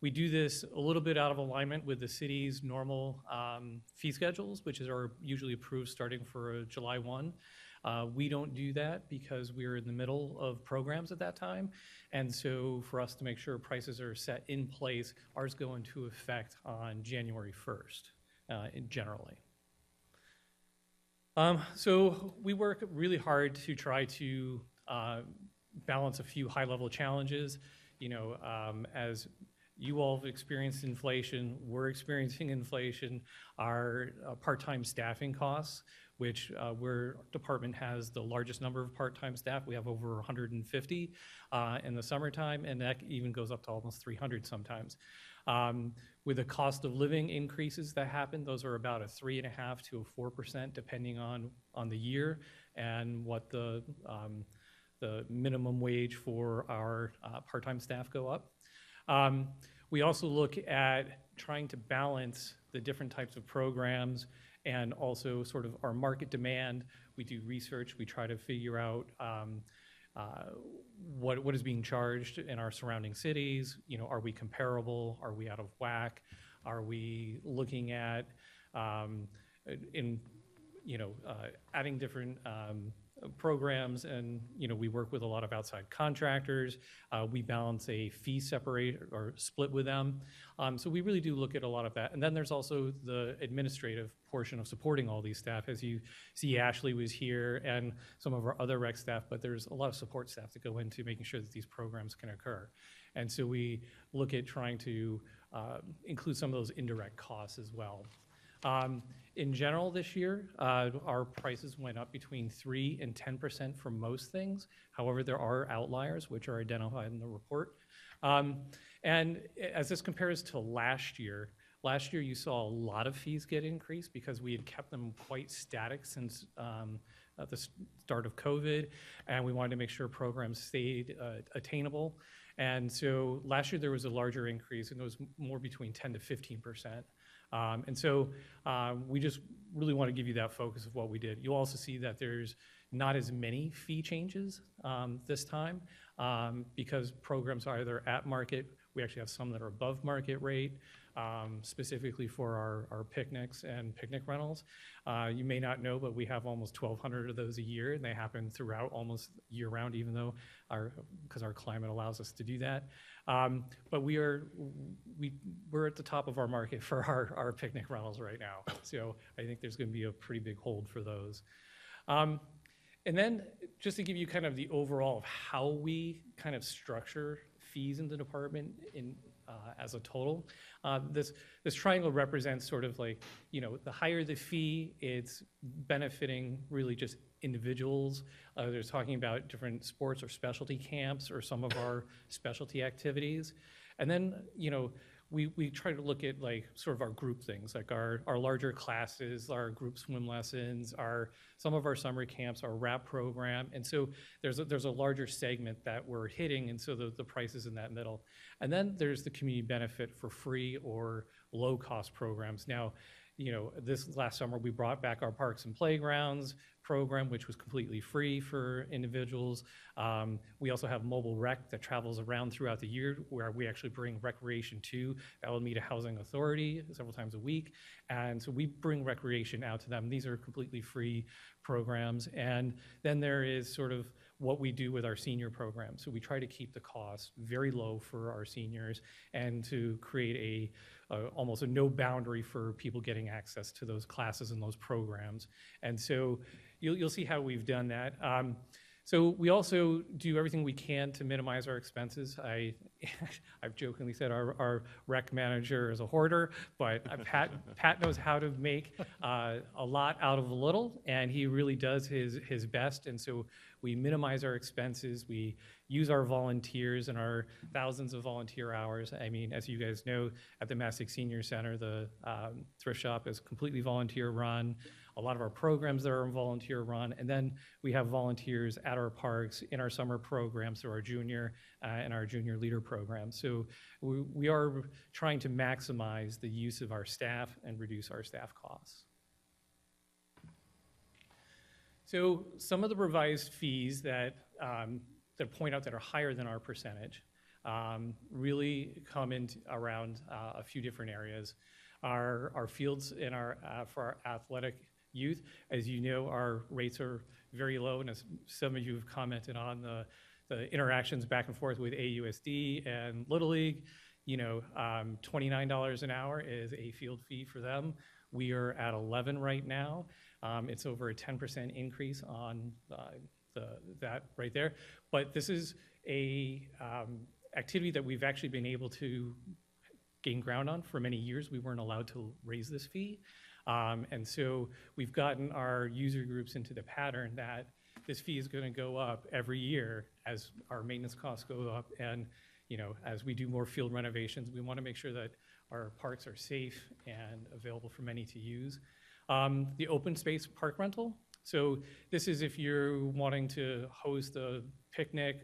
We do this a little bit out of alignment with the city's normal fee schedules, which are usually approved starting for July 1. We don't do that because we're in the middle of programs at that time. And so for us to make sure prices are set in place, ours go into effect on January 1st, generally. So we work really hard to try to balance a few high-level challenges. You know, as you all have experienced inflation, we're experiencing inflation. Our part-time staffing costs, which our department has the largest number of part-time staff. We have over 150 in the summertime, and that even goes up to almost 300 sometimes. With the cost of living increases that happen, those are about a 3.5% to a 4%, depending on the year and what the minimum wage for our part-time staff go up. We also look at trying to balance the different types of programs and also sort of our market demand. We do research. We try to figure out what is being charged in our surrounding cities. You know, are we comparable? Are we out of whack? Are we looking at adding different programs? And we work with a lot of outside contractors. We balance a fee separate or split with them. So we really do look at a lot of that. And then there's also the administrative portion of supporting all these staff. As you see, Ashley was here and some of our other rec staff, but there's a lot of support staff that go into making sure that these programs can occur. And so we look at trying to include some of those indirect costs as well. In general this year, our prices went up between 3% and 10% for most things. However, there are outliers which are identified in the report. And as this compares to last year you saw a lot of fees get increased because we had kept them quite static since at the start of COVID, and we wanted to make sure programs stayed attainable. And so last year there was a larger increase, and it was more between 10 to 15%. And so we just really want to give you that focus of what we did. You'll also see that there's not as many fee changes this time because programs are either at market. We actually have some that are above market rate. specifically for our picnics and picnic rentals. You may not know, but we have almost 1,200 of those a year, and they happen throughout almost year-round, even though because our climate allows us to do that. But we're at the top of our market for our picnic rentals right now. So I think there's going to be a pretty big hold for those. And then just to give you kind of the overall of how we kind of structure fees in the department as a total, this triangle represents sort of like, the higher the fee, it's benefiting really just individuals. They're talking about different sports or specialty camps or some of our specialty activities. And then, we try to look at like sort of our group things, like our larger classes, our group swim lessons, some of our summer camps, our RAP program. And so there's a larger segment that we're hitting, and so the price is in that middle. And then there's the community benefit for free or low-cost programs. Now, this last summer, we brought back our Parks and Playgrounds program, which was completely free for individuals. We also have mobile rec that travels around throughout the year, where we actually bring recreation to Alameda Housing Authority several times a week. And so we bring recreation out to them. These are completely free programs. And then there is sort of what we do with our senior program. So we try to keep the cost very low for our seniors and to create almost a no boundary for people getting access to those classes and those programs. And so you'll see how we've done that. So we also do everything we can to minimize our expenses. I've jokingly said our rec manager is a hoarder, but Pat knows how to make a lot out of a little, and he really does his best. And so we minimize our expenses. We use our volunteers and our thousands of volunteer hours. I mean, as you guys know, at the Massac Senior Center, the thrift shop is completely volunteer run. A lot of our programs there are volunteer run. And then we have volunteers at our parks in our summer programs through our junior and our junior leader program. So we are trying to maximize the use of our staff and reduce our staff costs. So some of the revised fees that point out that are higher than our percentage really come in around a few different areas. Our fields in for our athletic youth, as you know, our rates are very low, and as some of you have commented on the interactions back and forth with AUSD and Little League, $29 an hour is a field fee for them. We are at 11 right now. It's over a 10% increase on that right there. But this is a activity that we've actually been able to gain ground on for many years. We weren't allowed to raise this fee. And so we've gotten our user groups into the pattern that this fee is going to go up every year as our maintenance costs go up. And, as we do more field renovations, we want to make sure that our parks are safe and available for many to use. The open space park rental. So this is if you're wanting to host a picnic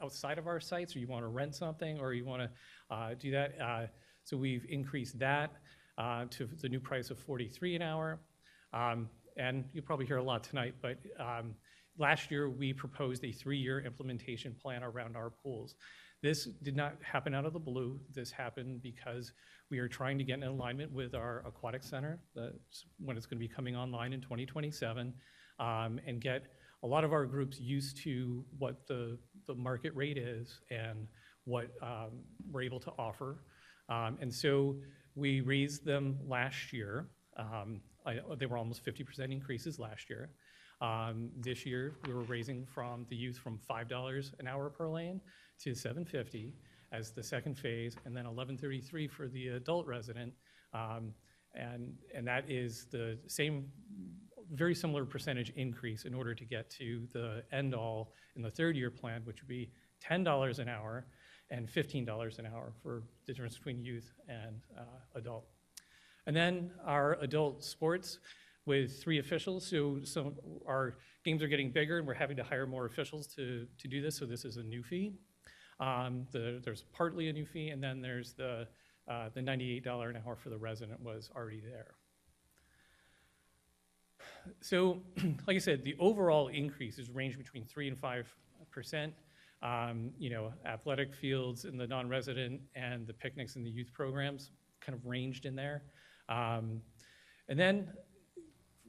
outside of our sites, or you want to rent something, or you want to do that. So we've increased that to the new price of $43 an hour. And you'll probably hear a lot tonight, but last year we proposed a 3-year implementation plan around our pools. This did not happen out of the blue. This happened because we are trying to get in alignment with our aquatic center, when it's going to be coming online in 2027, and get a lot of our groups used to what the market rate is and what we're able to offer. And so we raised them last year. They were almost 50% increases last year. This year, we were raising the youth from $5 an hour per lane to $7.50 as the second phase, and then $11.33 for the adult resident. And that is the same, very similar percentage increase in order to get to the end all in the 3rd-year plan, which would be $10 an hour and $15 an hour for the difference between youth and adult. And then our adult sports with 3 officials. So our games are getting bigger, and we're having to hire more officials to do this. So this is a new fee. There's partly a new fee, and then there's the $98 an hour for the resident was already there. So, like I said, the overall increases range between 3 and 5%. Athletic fields in the non-resident and the picnics and the youth programs, kind of ranged in there. And then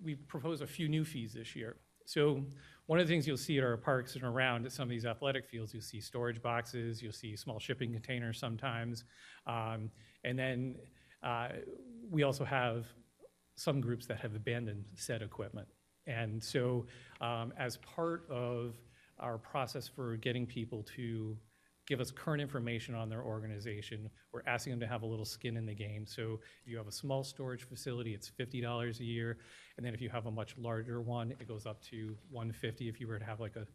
we propose a few new fees this year. So one of the things you'll see at our parks and around at some of these athletic fields, you'll see storage boxes, you'll see small shipping containers sometimes. And then we also have some groups that have abandoned said equipment. And so as part of our process for getting people to give us current information on their organization, we're asking them to have a little skin in the game. So if you have a small storage facility, it's $50 a year. And then if you have a much larger one, it goes up to $150 if you were to have like a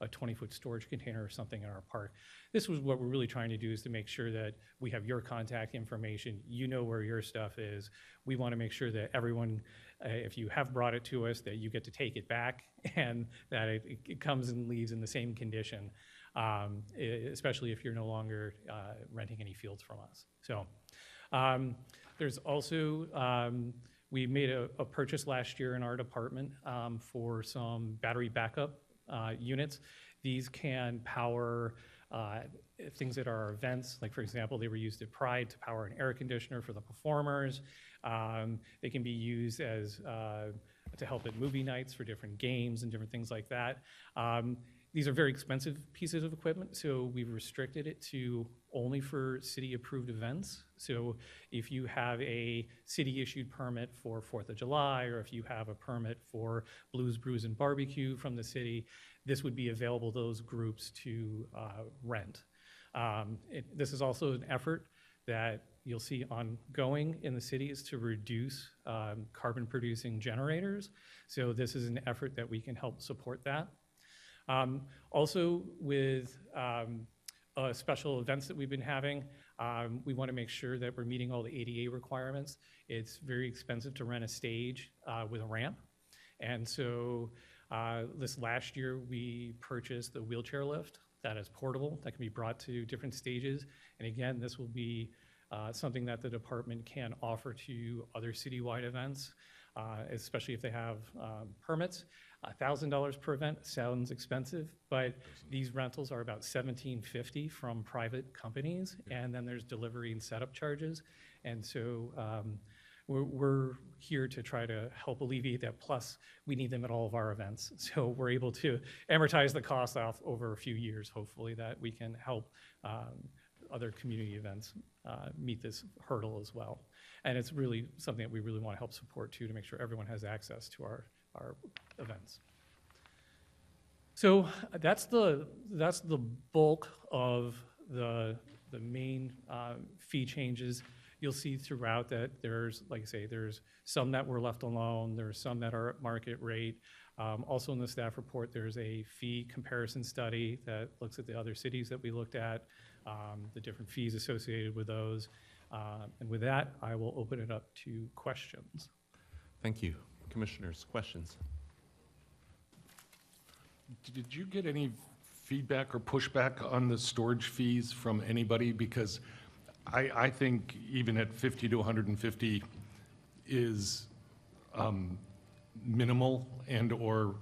20-foot storage container or something in our park. This was what we're really trying to do, is to make sure that we have your contact information, you know where your stuff is. We want to make sure that everyone, if you have brought it to us, that you get to take it back and that it comes and leaves in the same condition. Especially if you're no longer renting any fields from us. So there's also, we made a purchase last year in our department for some battery backup units. These can power things at our events. Like, for example, they were used at Pride to power an air conditioner for the performers. They can be used as to help at movie nights for different games and different things like that. These are very expensive pieces of equipment, so we've restricted it to only for city-approved events. So if you have a city-issued permit for 4th of July, or if you have a permit for Blues, Brews, and Barbecue from the city, this would be available to those groups to rent. This is also an effort that you'll see ongoing in the city, is to reduce carbon-producing generators. So this is an effort that we can help support that. Also, with special events that we've been having, we want to make sure that we're meeting all the ADA requirements. It's very expensive to rent a stage with a ramp. And so this last year, we purchased a wheelchair lift that is portable, that can be brought to different stages. And again, this will be something that the department can offer to other citywide events, especially if they have permits. $1,000 per event sounds expensive, but these rentals are about $1,750 from private companies, and then there's delivery and setup charges. And so we're here to try to help alleviate that. Plus, we need them at all of our events. So we're able to amortize the cost off over a few years, hopefully, that we can help other community events meet this hurdle as well. And it's really something that we really want to help support too, to make sure everyone has access to our events. So that's the bulk of the main fee changes. You'll see throughout that there's, like I say, there's some that were left alone, there's some that are at market rate. Also in the staff report, there's a fee comparison study that looks at the other cities that we looked at, the different fees associated with those. And with that, I will open it up to questions. Thank you. Commissioners, questions? Did you get any feedback or pushback on the storage fees from anybody? Because I think even at 50 to 150 is minimal and or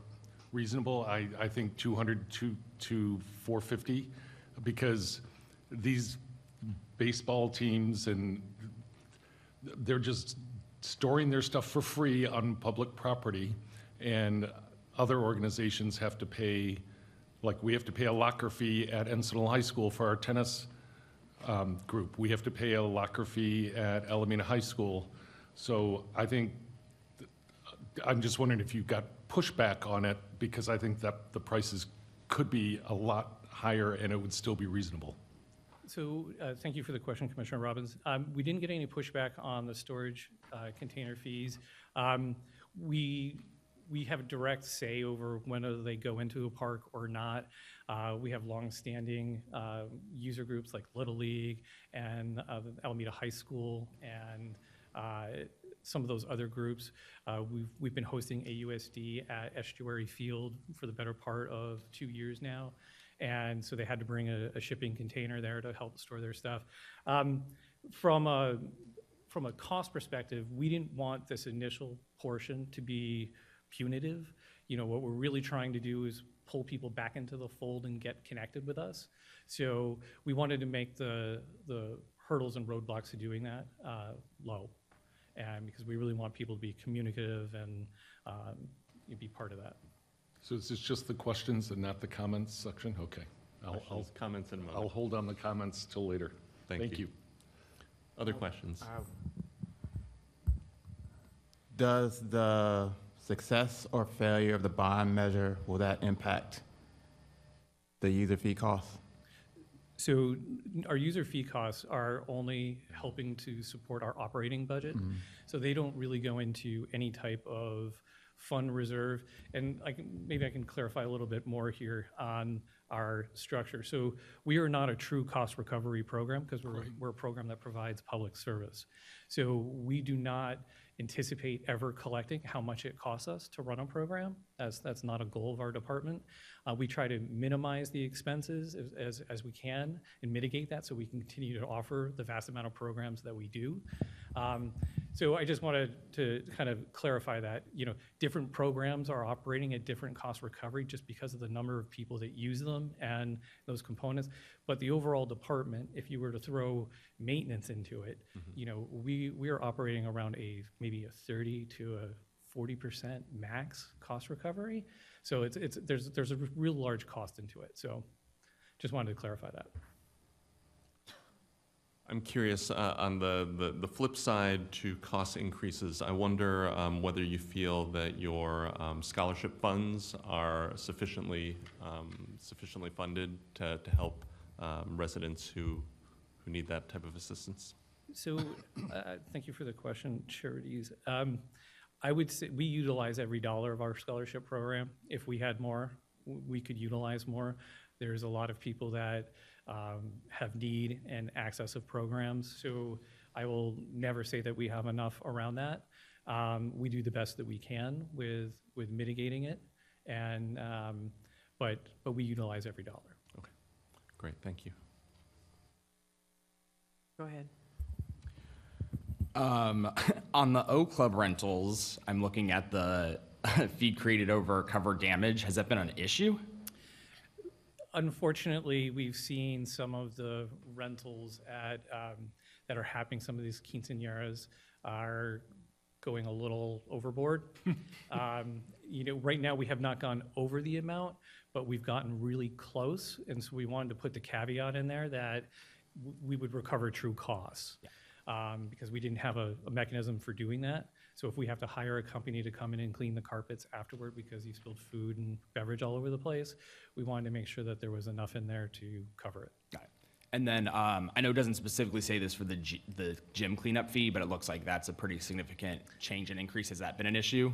reasonable. I think 200 to 450, because these baseball teams, and they're just storing their stuff for free on public property, and other organizations have to pay, like we have to pay a locker fee at Encinal High School for our tennis group. We have to pay a locker fee at Alameda High School. So I think, I'm just wondering if you got pushback on it, because I think that the prices could be a lot higher and it would still be reasonable. So thank you for the question, Commissioner Robbins. We didn't get any pushback on the storage container fees. We have a direct say over whether they go into a park or not. We have longstanding user groups like Little League and Alameda High School and some of those other groups. We've been hosting AUSD at Estuary Field for the better part of 2 years now. And so they had to bring a shipping container there to help store their stuff. From a cost perspective, we didn't want this initial portion to be punitive. You know, what we're really trying to do is pull people back into the fold and get connected with us. So we wanted to make the hurdles and roadblocks to doing that low. And because we really want people to be communicative and be part of that. So is this just the questions and not the comments section? Okay. Questions, comments, and I'll hold on the comments till later. Thank you. Other questions? Does the success or failure of the bond measure, will that impact the user fee costs? So our user fee costs are only helping to support our operating budget. So they don't really go into any type of fund reserve. And maybe I can clarify a little bit more here on our structure. So we are not a true cost recovery program because we're a program that provides public service. So we do not anticipate ever collecting how much it costs us to run a program. That's not a goal of our department. We try to minimize the expenses as we can and mitigate that so we can continue to offer the vast amount of programs that we do. So I just wanted to kind of clarify that, different programs are operating at different cost recovery just because of the number of people that use them and those components. But the overall department, if you were to throw maintenance into it, we are operating around maybe a 30 to a 40% max cost recovery. So there's a real large cost into it. So just wanted to clarify that. I'm curious, on the flip side to cost increases, I wonder whether you feel that your scholarship funds are sufficiently funded to help residents who need that type of assistance. So thank you for the question, Charities. I would say we utilize every dollar of our scholarship program. If we had more, we could utilize more. There's a lot of people that have need and access of programs. So I will never say that we have enough around that. We do the best that we can with mitigating it, and but we utilize every dollar. Okay, great, thank you. Go ahead. On the O Club rentals, I'm looking at the fee created over covered damage. Has that been an issue? Unfortunately, we've seen some of the rentals that are happening, some of these quinceañeras are going a little overboard. Right now we have not gone over the amount, but we've gotten really close. And so we wanted to put the caveat in there that we would recover true costs. Because we didn't have a mechanism for doing that. So if we have to hire a company to come in and clean the carpets afterward because you spilled food and beverage all over the place, we wanted to make sure that there was enough in there to cover it. Got it. And then I know it doesn't specifically say this for the gym cleanup fee, but it looks like that's a pretty significant change and increase. Has that been an issue?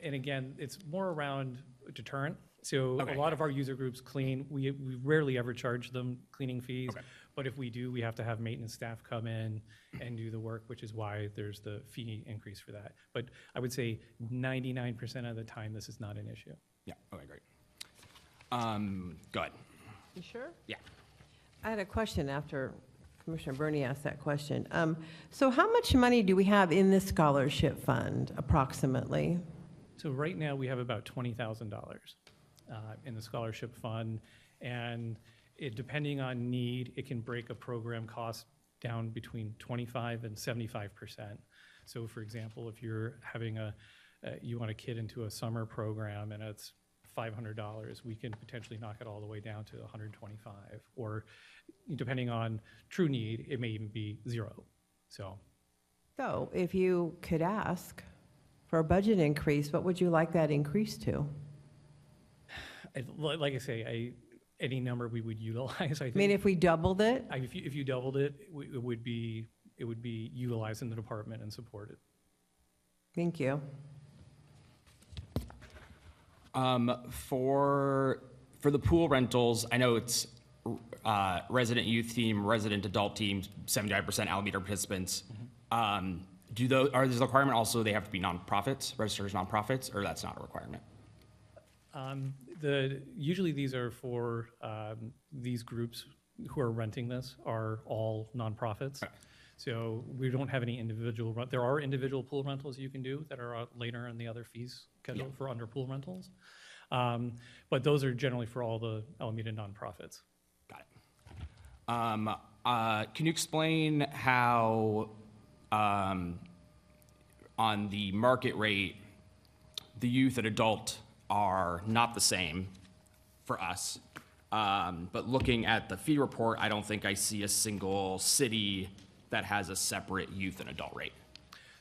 And again, it's more around deterrent. So Okay. a lot of our user groups clean. We rarely ever charge them cleaning fees. Okay. But if we do, we have to have maintenance staff come in and do the work, which is why there's the fee increase for that. But I would say 99% of the time, this is not an issue. Yeah, okay, great. Go ahead. You sure? Yeah. I had a question after Commissioner Burney asked that question. So how much money do we have in this scholarship fund approximately? So right now, we have about $20,000 in the scholarship fund. And depending on need, it can break a program cost down between 25 and 75%. So for example, if you're having you want a kid into a summer program and it's $500, we can potentially knock it all the way down to 125. Or depending on true need, it may even be zero. So if you could ask for a budget increase, what would you like that increase to? like I say, any number we would utilize, I think. I mean, if we doubled it? If you doubled it, it would be utilized in the department and supported. Thank you. For the pool rentals, I know it's resident youth team, resident adult team, 75% Alameda participants. Are those a requirement also they have to be nonprofits, registered as nonprofits, or that's not a requirement? Usually these are for these groups who are renting this are all nonprofits. Okay. So we don't have any individual, there are individual pool rentals you can do that are later in the other fees schedule for under pool rentals. But those are generally for all the Alameda nonprofits. Got it. Can you explain how, on the market rate, the youth and adult are not the same for us? But looking at the fee report, I don't think I see a single city that has a separate youth and adult rate.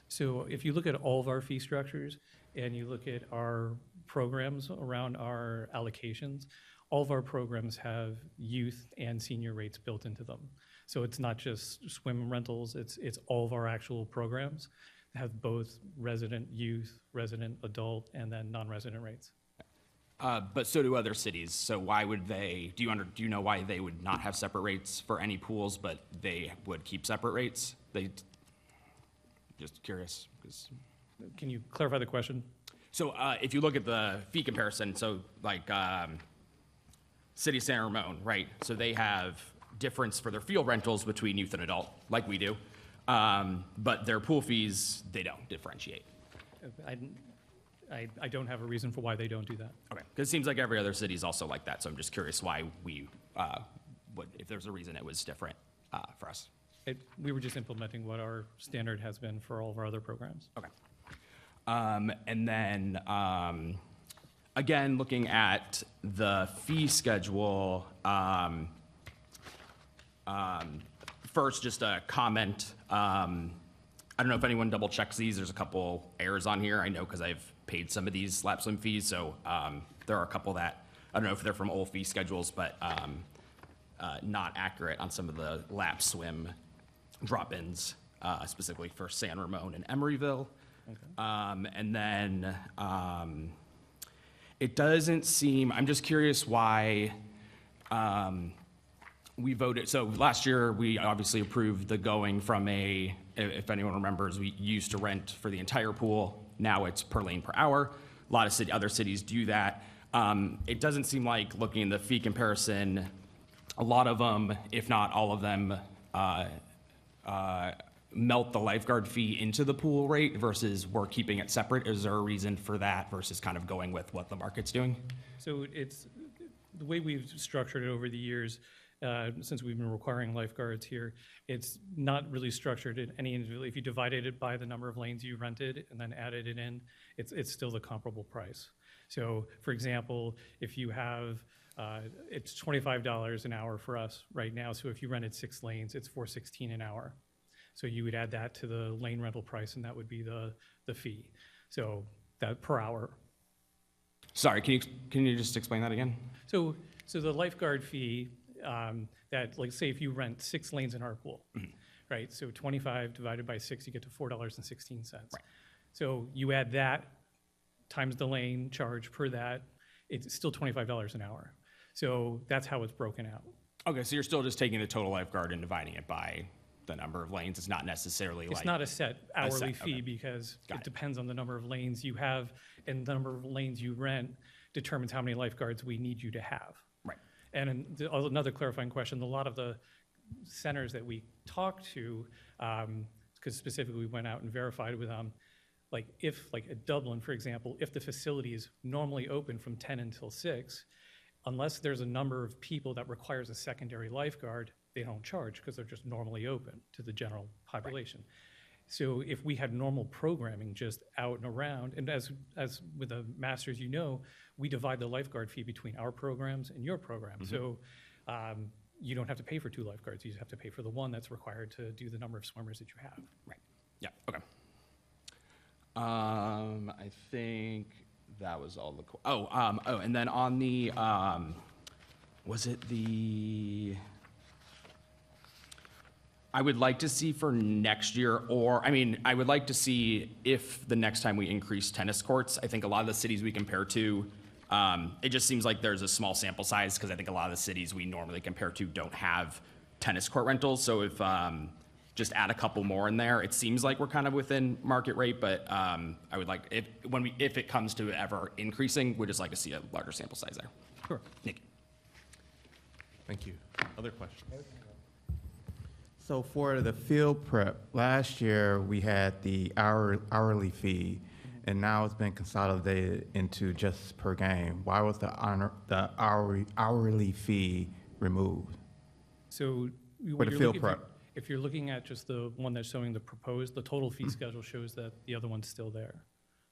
So if you look at all of our fee structures and you look at our programs around our allocations, all of our programs have youth and senior rates built into them. So it's not just swim rentals, it's all of our actual programs have both resident youth, resident adult, and then non-resident rates. But so do other cities. So why would they, do you know why they would not have separate rates for any pools, but they would keep separate rates? Just curious, because. Can you clarify the question? So if you look at the fee comparison, so like City of San Ramon, right? So they have difference for their field rentals between youth and adult, like we do. But their pool fees, they don't differentiate. I don't have a reason for why they don't do that. Okay, because it seems like every other city is also like that, so I'm just curious why we, if there's a reason it was different for us. We were just implementing what our standard has been for all of our other programs. Okay. And then, again, looking at the fee schedule, first, just a comment. I don't know if anyone double checks these. There's a couple errors on here. I know because I've paid some of these lap swim fees, so there are a couple that, I don't know if they're from old fee schedules, but not accurate on some of the lap swim drop-ins, specifically for San Ramon and Emeryville. Okay. And then it doesn't seem, I'm just curious why we voted, so last year we obviously approved the going from if anyone remembers, we used to rent for the entire pool. Now it's per lane per hour. A lot of other cities do that. It doesn't seem like, looking at the fee comparison, a lot of them, if not all of them, melt the lifeguard fee into the pool rate versus we're keeping it separate. Is there a reason for that versus kind of going with what the market's doing? So it's, the way we've structured it over the years, since we've been requiring lifeguards here, it's not really structured in any individual. If you divided it by the number of lanes you rented and then added it in, it's still the comparable price. So for example, if you have, it's $25 an hour for us right now. So if you rented 6 lanes, it's $4.16 an hour. So you would add that to the lane rental price and that would be the fee. So that per hour. Sorry, can you just explain that again? So the lifeguard fee, that, like, say if you rent 6 lanes in our pool, right? So 25 divided by 6, you get to $4.16. Right. So you add that times the lane charge per that, it's still $25 an hour. So that's how it's broken out. Okay, so you're still just taking the total lifeguard and dividing it by the number of lanes. It's not necessarily It's like. not a set hourly fee okay. because Got it it. depends on the number of lanes you have, and the number of lanes you rent determines how many lifeguards we need you to have. Right. And another clarifying question, a lot of the centers that we talked to, because specifically we went out and verified with them, like at Dublin, for example, if the facility is normally open from 10 until 6, unless there's a number of people that requires a secondary lifeguard, they don't charge because they're just normally open to the general population. Right. So if we had normal programming just out and around, and as with the masters, you know, we divide the lifeguard fee between our programs and your program. Mm-hmm. So you don't have to pay for 2 lifeguards. You just have to pay for the one that's required to do the number of swimmers that you have. Right. Yeah. Okay. I think that was all the. And then on the, was it the? I would like to see for next year, I would like to see if the next time we increase tennis courts. I think a lot of the cities we compare to, it just seems like there's a small sample size because I think a lot of the cities we normally compare to don't have tennis court rentals. So if just add a couple more in there, it seems like we're kind of within market rate. But I would like if it comes to ever increasing, we'd just like to see a larger sample size there. Sure. Nick. Thank you. Other questions? So for the field prep, last year we had the hourly fee, and now it's been consolidated into just per game. Why was the hourly fee removed? So what the you're field looking- prep. If you're looking at just the one that's showing the proposed, the total fee schedule shows that the other one's still there.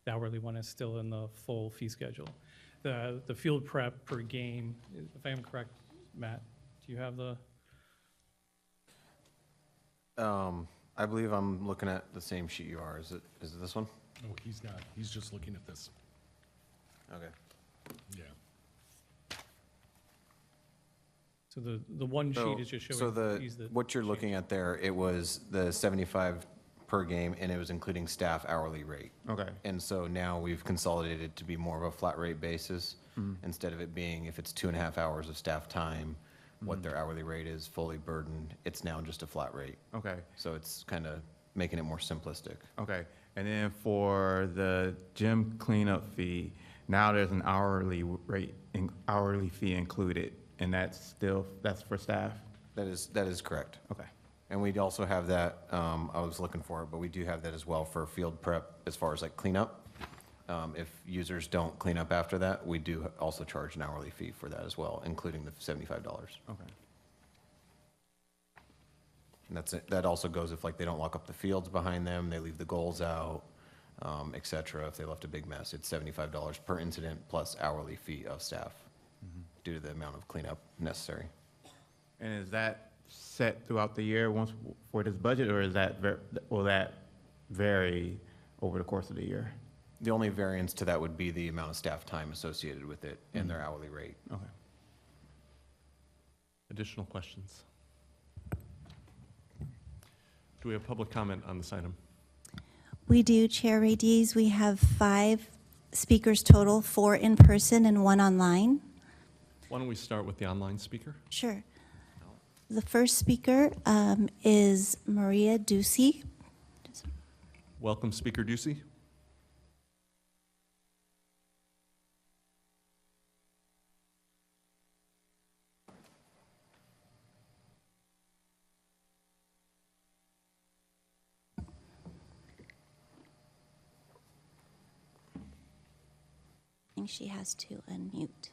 The hourly one is still in the full fee schedule. The field prep per game, if I am correct, Matt, do you have the? I believe I'm looking at the same sheet you are. Is it this one? No, he's not. He's just looking at this. Okay. Yeah. So the one sheet is just So showing fees that. what you're looking at there, it was the 75 per game, and it was including staff hourly rate. Okay. And so now we've consolidated to be more of a flat rate basis, instead of it being, if it's 2.5 hours of staff time, what their hourly rate is fully burdened, it's now just a flat rate. Okay. So it's kind of making it more simplistic. Okay. And then for the gym cleanup fee, now there's an hourly rate, hourly fee included, and that's for staff? That is correct. Okay. And we'd also have that, I was looking for it, but we do have that as well for field prep as far as like cleanup. If users don't clean up after that, we do also charge an hourly fee for that as well, including the $75. Okay. And that's it. That also goes if like they don't lock up the fields behind them, they leave the goals out, et cetera. If they left a big mess, it's $75 per incident plus hourly fee of staff due to the amount of cleanup necessary. And is that set throughout the year once for this budget, or will that vary over the course of the year? The only variance to that would be the amount of staff time associated with it and their hourly rate. Okay. Additional questions? Do we have public comment on this item? We do, Chair Radies. We have 5 speakers total, 4 in person and 1 online. Why don't we start with the online speaker? Sure. The first speaker is Maria Ducey. Welcome, Speaker Ducey. I think she has to unmute.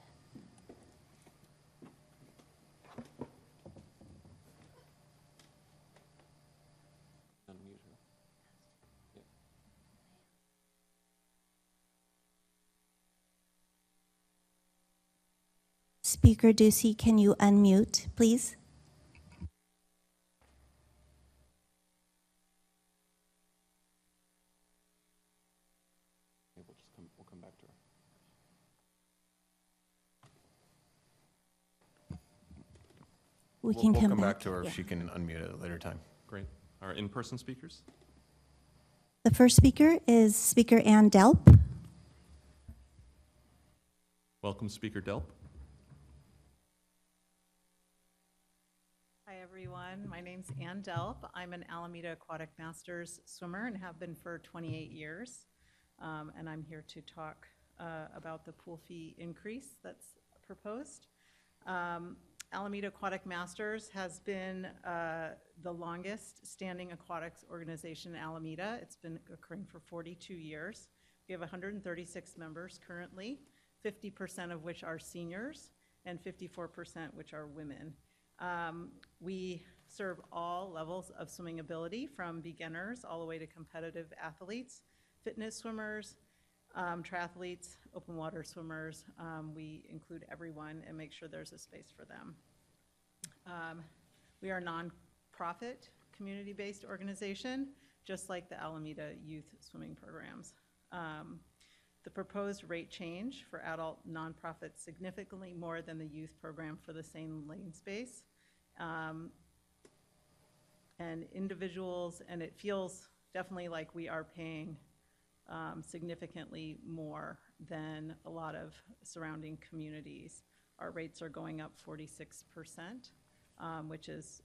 Speaker Ducey, can you unmute, please? We'll come back to her. We can We'll come come back to her yeah. if she can unmute at a later time. Great. Our in-person speakers? The first speaker is Speaker Ann Delp. Welcome, Speaker Delp. Hi, everyone. My name's Ann Delp. I'm an Alameda Aquatic Masters swimmer and have been for 28 years. And I'm here to talk about the pool fee increase that's proposed. Alameda Aquatic Masters has been the longest standing aquatics organization in Alameda. It's been occurring for 42 years. We have 136 members currently, 50% of which are seniors and 54% which are women. We serve all levels of swimming ability, from beginners all the way to competitive athletes, fitness swimmers, triathletes, open water swimmers. We include everyone and make sure there's a space for them. We are a nonprofit, community-based organization, just like the Alameda Youth Swimming Programs. The proposed rate change for adult nonprofits significantly more than the youth program for the same lane space. And individuals, and it feels definitely like we are paying significantly more than a lot of surrounding communities. Our rates are going up 46%, which is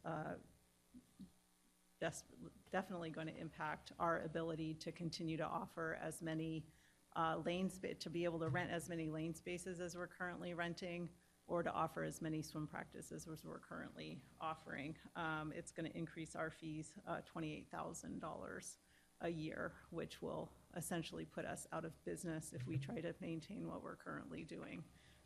definitely going to impact our ability to continue to offer as many to be able to rent as many lane spaces as we're currently renting, or to offer as many swim practices as we're currently offering. It's going to increase our fees $28,000 a year, which will essentially put us out of business if we try to maintain what we're currently doing.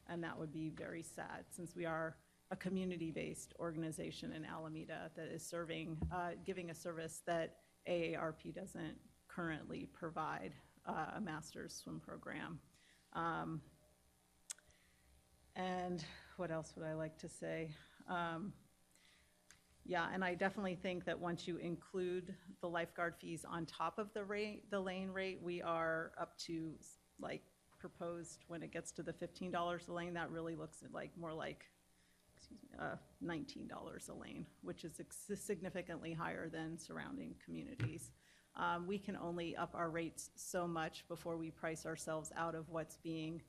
And that would be very sad, since we are a community-based organization in Alameda that is serving, giving a service that AARP doesn't currently provide, a master's swim program. And what else would I like to say? Yeah, and I definitely think that once you include the lifeguard fees on top of the rate, the lane rate, we are up to, like, proposed, when it gets to the $15 a lane, that really looks like more like, $19 a lane, which is significantly higher than surrounding communities. We can only up our rates so much before we price ourselves out of what's being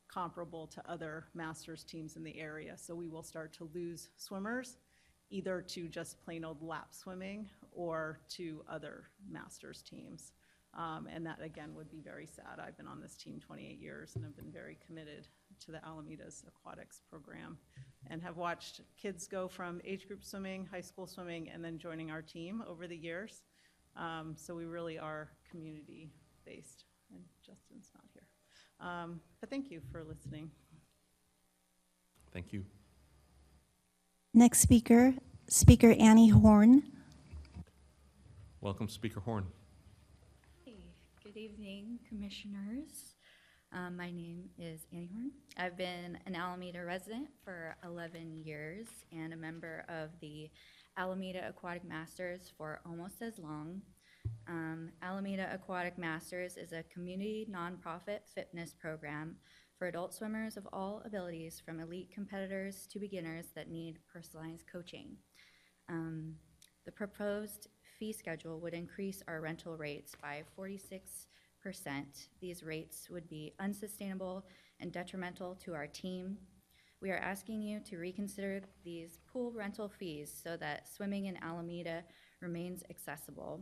comparable to other masters teams in the area. So we will start to lose swimmers, either to just plain old lap swimming or to other masters teams. And that, again, would be very sad. I've been on this team 28 years and have been very committed to the Alameda's aquatics program and have watched kids go from age group swimming, high school swimming, and then joining our team over the years. So we really are community-based, and Justin's not here. But thank you for listening. Thank you. Next speaker, Speaker Annie Horn. Welcome, Speaker Horn. Hey, good evening, commissioners. My name is Annie Horn. I've been an Alameda resident for 11 years and a member of the Alameda Aquatic Masters for almost as long. Alameda Aquatic Masters is a community nonprofit fitness program for adult swimmers of all abilities, from elite competitors to beginners that need personalized coaching. The proposed fee schedule would increase our rental rates by 46%. These rates would be unsustainable and detrimental to our team. We are asking you to reconsider these pool rental fees so that swimming in Alameda remains accessible,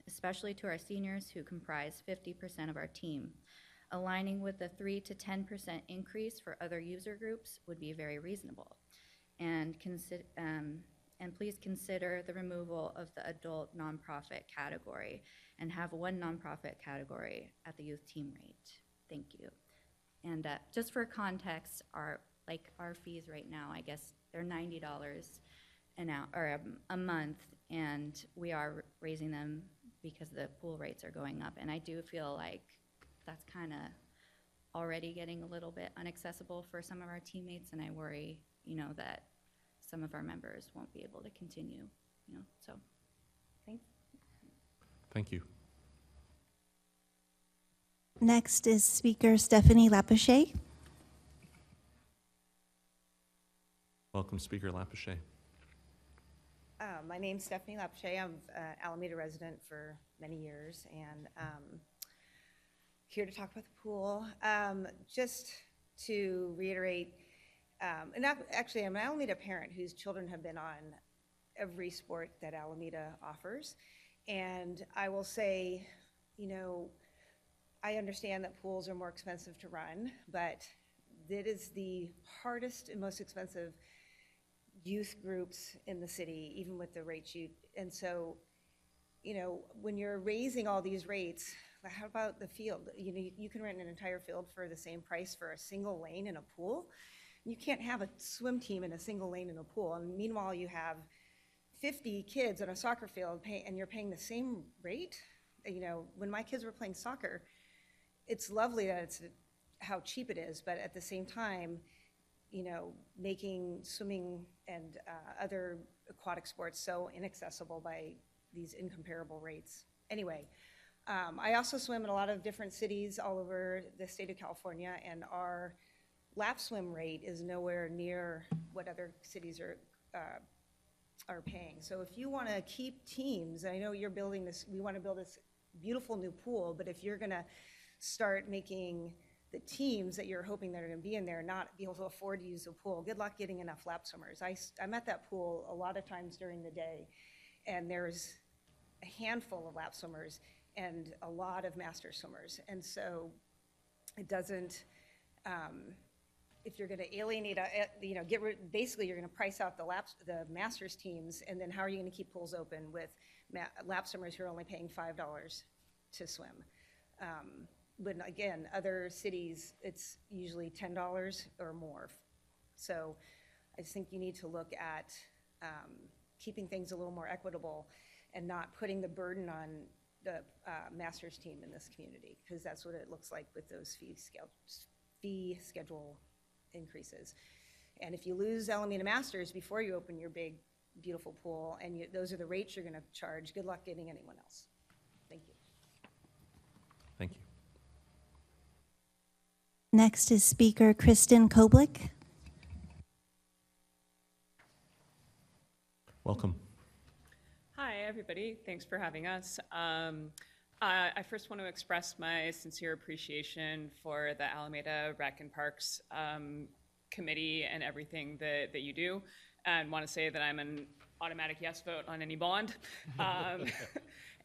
especially to our seniors who comprise 50% of our team. Aligning with the 3 to 10% increase for other user groups would be very reasonable. And please consider the removal of the adult nonprofit category and have one nonprofit category at the youth team rate. Thank you. And just for context, our fees right now, I guess they're $90 a month, and we are raising them because the pool rates are going up. And I do feel like that's kind of already getting a little bit inaccessible for some of our teammates, and I worry, that some of our members won't be able to continue, so thanks. Thank you. Next is Speaker Stephanie Lapachet. Welcome, Speaker Lapachet. My name's Stephanie Lapachet. I'm an Alameda resident for many years, and here to talk about the pool. Just to reiterate, and actually I'm an Alameda parent whose children have been on every sport that Alameda offers. And I will say, I understand that pools are more expensive to run, but it is the hardest and most expensive youth groups in the city, even with the rate sheet. And so, when you're raising all these rates, how about the field? You can rent an entire field for the same price for a single lane in a pool. You can't have a swim team in a single lane in a pool. And meanwhile, you have 50 kids on a soccer field and you're paying the same rate. When my kids were playing soccer, it's lovely that it's how cheap it is, but at the same time, making swimming and other aquatic sports so inaccessible by these incomparable rates. Anyway, I also swim in a lot of different cities all over the state of California, and our lap swim rate is nowhere near what other cities are paying. So if you want to keep teams, I know you're building this, we want to build this beautiful new pool, but if you're going to start making the teams that you're hoping that are going to be in there not be able to afford to use the pool, good luck getting enough lap swimmers. I'm at that pool a lot of times during the day, and there's a handful of lap swimmers and a lot of master swimmers. And so it doesn't, if you're going to alienate, basically you're going to price out the masters teams, and then how are you going to keep pools open with lap swimmers who are only paying $5 to swim? When again, other cities, it's usually $10 or more. So I just think you need to look at keeping things a little more equitable and not putting the burden on the master's team in this community, because that's what it looks like with those fee schedule increases. And if you lose Alameda Masters before you open your big, beautiful pool, and those are the rates you're gonna charge, good luck getting anyone else. Thank you. Thank you. Next is Speaker Kristen Koblick. Welcome. Hi, everybody. Thanks for having us. I first want to express my sincere appreciation for the Alameda Rec and Parks Committee and everything that you do, and want to say that I'm an automatic yes vote on any bond.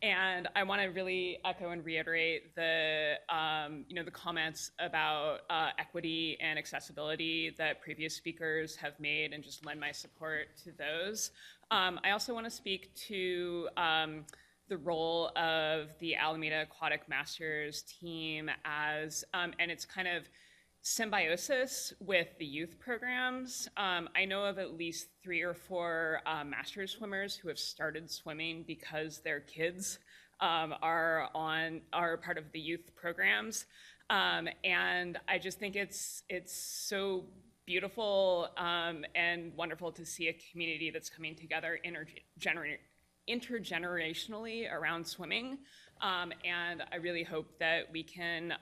And I want to really echo and reiterate the the comments about equity and accessibility that previous speakers have made, and just lend my support to those. I also want to speak to the role of the Alameda Aquatic Masters team as, and its kind of symbiosis with the youth programs. I know of at least 3 or 4 master swimmers who have started swimming because their kids are part of the youth programs, and I just think it's so beautiful and wonderful to see a community that's coming together intergenerationally around swimming. And I really hope that we can,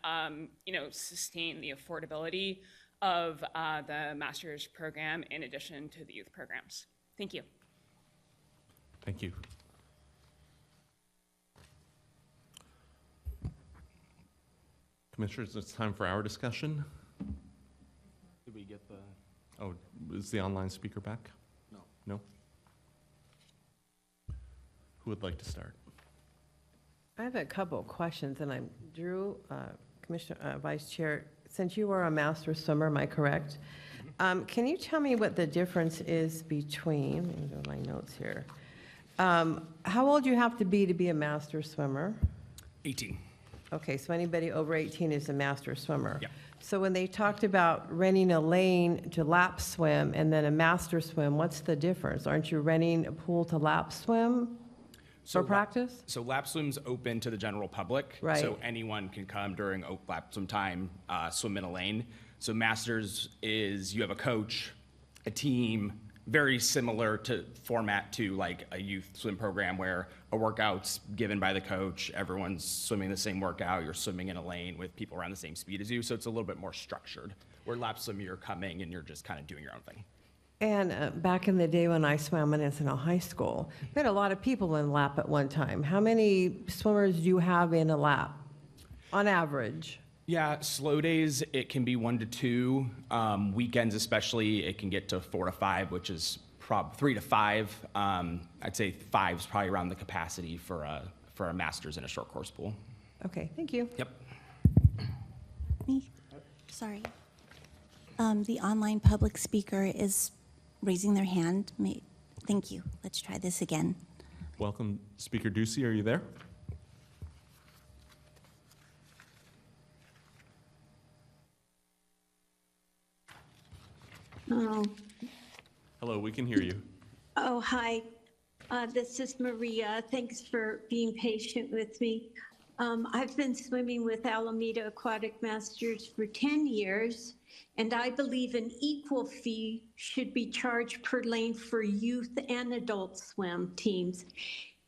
sustain the affordability of the master's program in addition to the youth programs. Thank you. Thank you. Commissioners, it's time for our discussion. Did we get the? Oh, is the online speaker back? No. No? Who would like to start? I have a couple of questions, and I'm Drew, Commissioner, Vice Chair. Since you are a master swimmer, am I correct? Can you tell me what the difference is between, let me go to my notes here. How old do you have to be a master swimmer? 18. Okay, so anybody over 18 is a master swimmer. Yeah. So when they talked about renting a lane to lap swim and then a master swim, what's the difference? Aren't you renting a pool to lap swim for practice? So lap swim's open to the general public. Right. So anyone can come during lap swim time, swim in a lane. So masters is you have a coach, a team, very similar to format to like a youth swim program where a workout's given by the coach, everyone's swimming the same workout, you're swimming in a lane with people around the same speed as you, so it's a little bit more structured. Where lap swim, you're coming and you're just kind of doing your own thing. And back in the day when I swam in Encino High School, we had a lot of people in lap at one time. How many swimmers do you have in a lap on average? Yeah, slow days, it can be 1 to 2. Weekends especially, it can get to 4 to 5, which is 3 to 5. I'd say 5 is probably around the capacity for a master's in a short course pool. Okay, thank you. Yep. Me? Sorry. The online public speaker is raising their hand. Thank you. Let's try this again. Welcome, Speaker Ducey, are you there? Oh, Hello, we can hear you. oh, hi. This is Maria. Thanks for being patient with me. I've been swimming with Alameda Aquatic Masters for 10 years, and I believe an equal fee should be charged per lane for youth and adult swim teams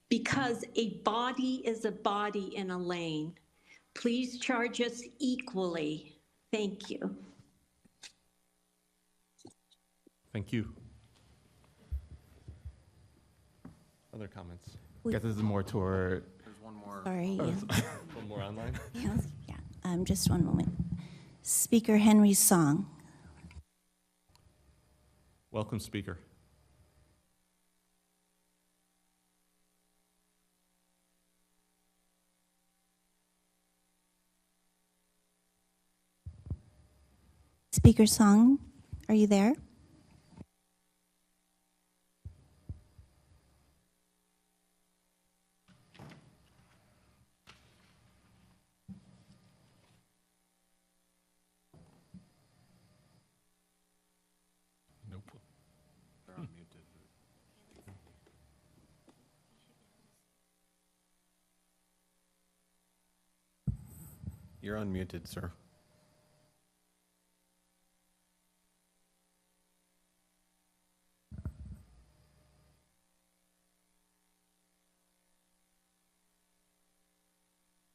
because a body is a body in a lane. Please charge us equally. Thank you. Thank you. Other comments? Guess this is more toward. There's one more. Sorry. Yeah. One more online? Yeah. Just one moment. Speaker Henry Song. Welcome, Speaker. Speaker Song, are you there? Nope. You're unmuted, sir.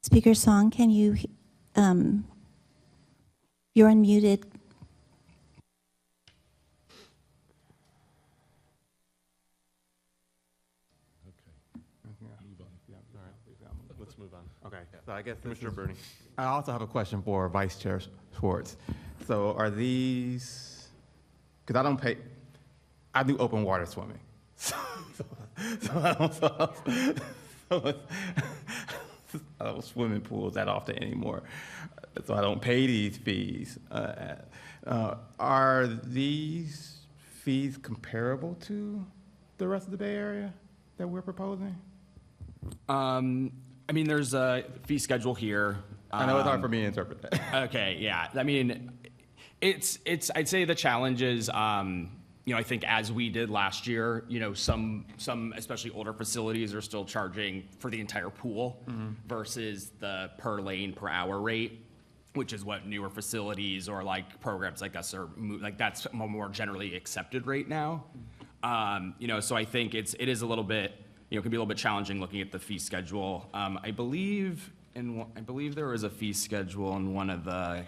Speaker Song, can you, you're unmuted. Let's move on. Okay, so I guess this Commissioner is- Bernie. I also have a question for Vice Chair Schwartz. So are these, because I don't pay, I do open water swimming. I don't swim in pools that often anymore, so I don't pay these fees. Are these fees comparable to the rest of the Bay Area that we're proposing? I mean, there's a fee schedule here. I know it's hard for me to interpret that. Okay, yeah. I mean, I'd say the challenge is, I think as we did last year, some especially older facilities are still charging for the entire pool versus the per lane per hour rate, which is what newer facilities or like programs like us are, like that's a more generally accepted rate now. So I think it is a little bit, can be a little bit challenging looking at the fee schedule. I believe there was a fee schedule in one of the,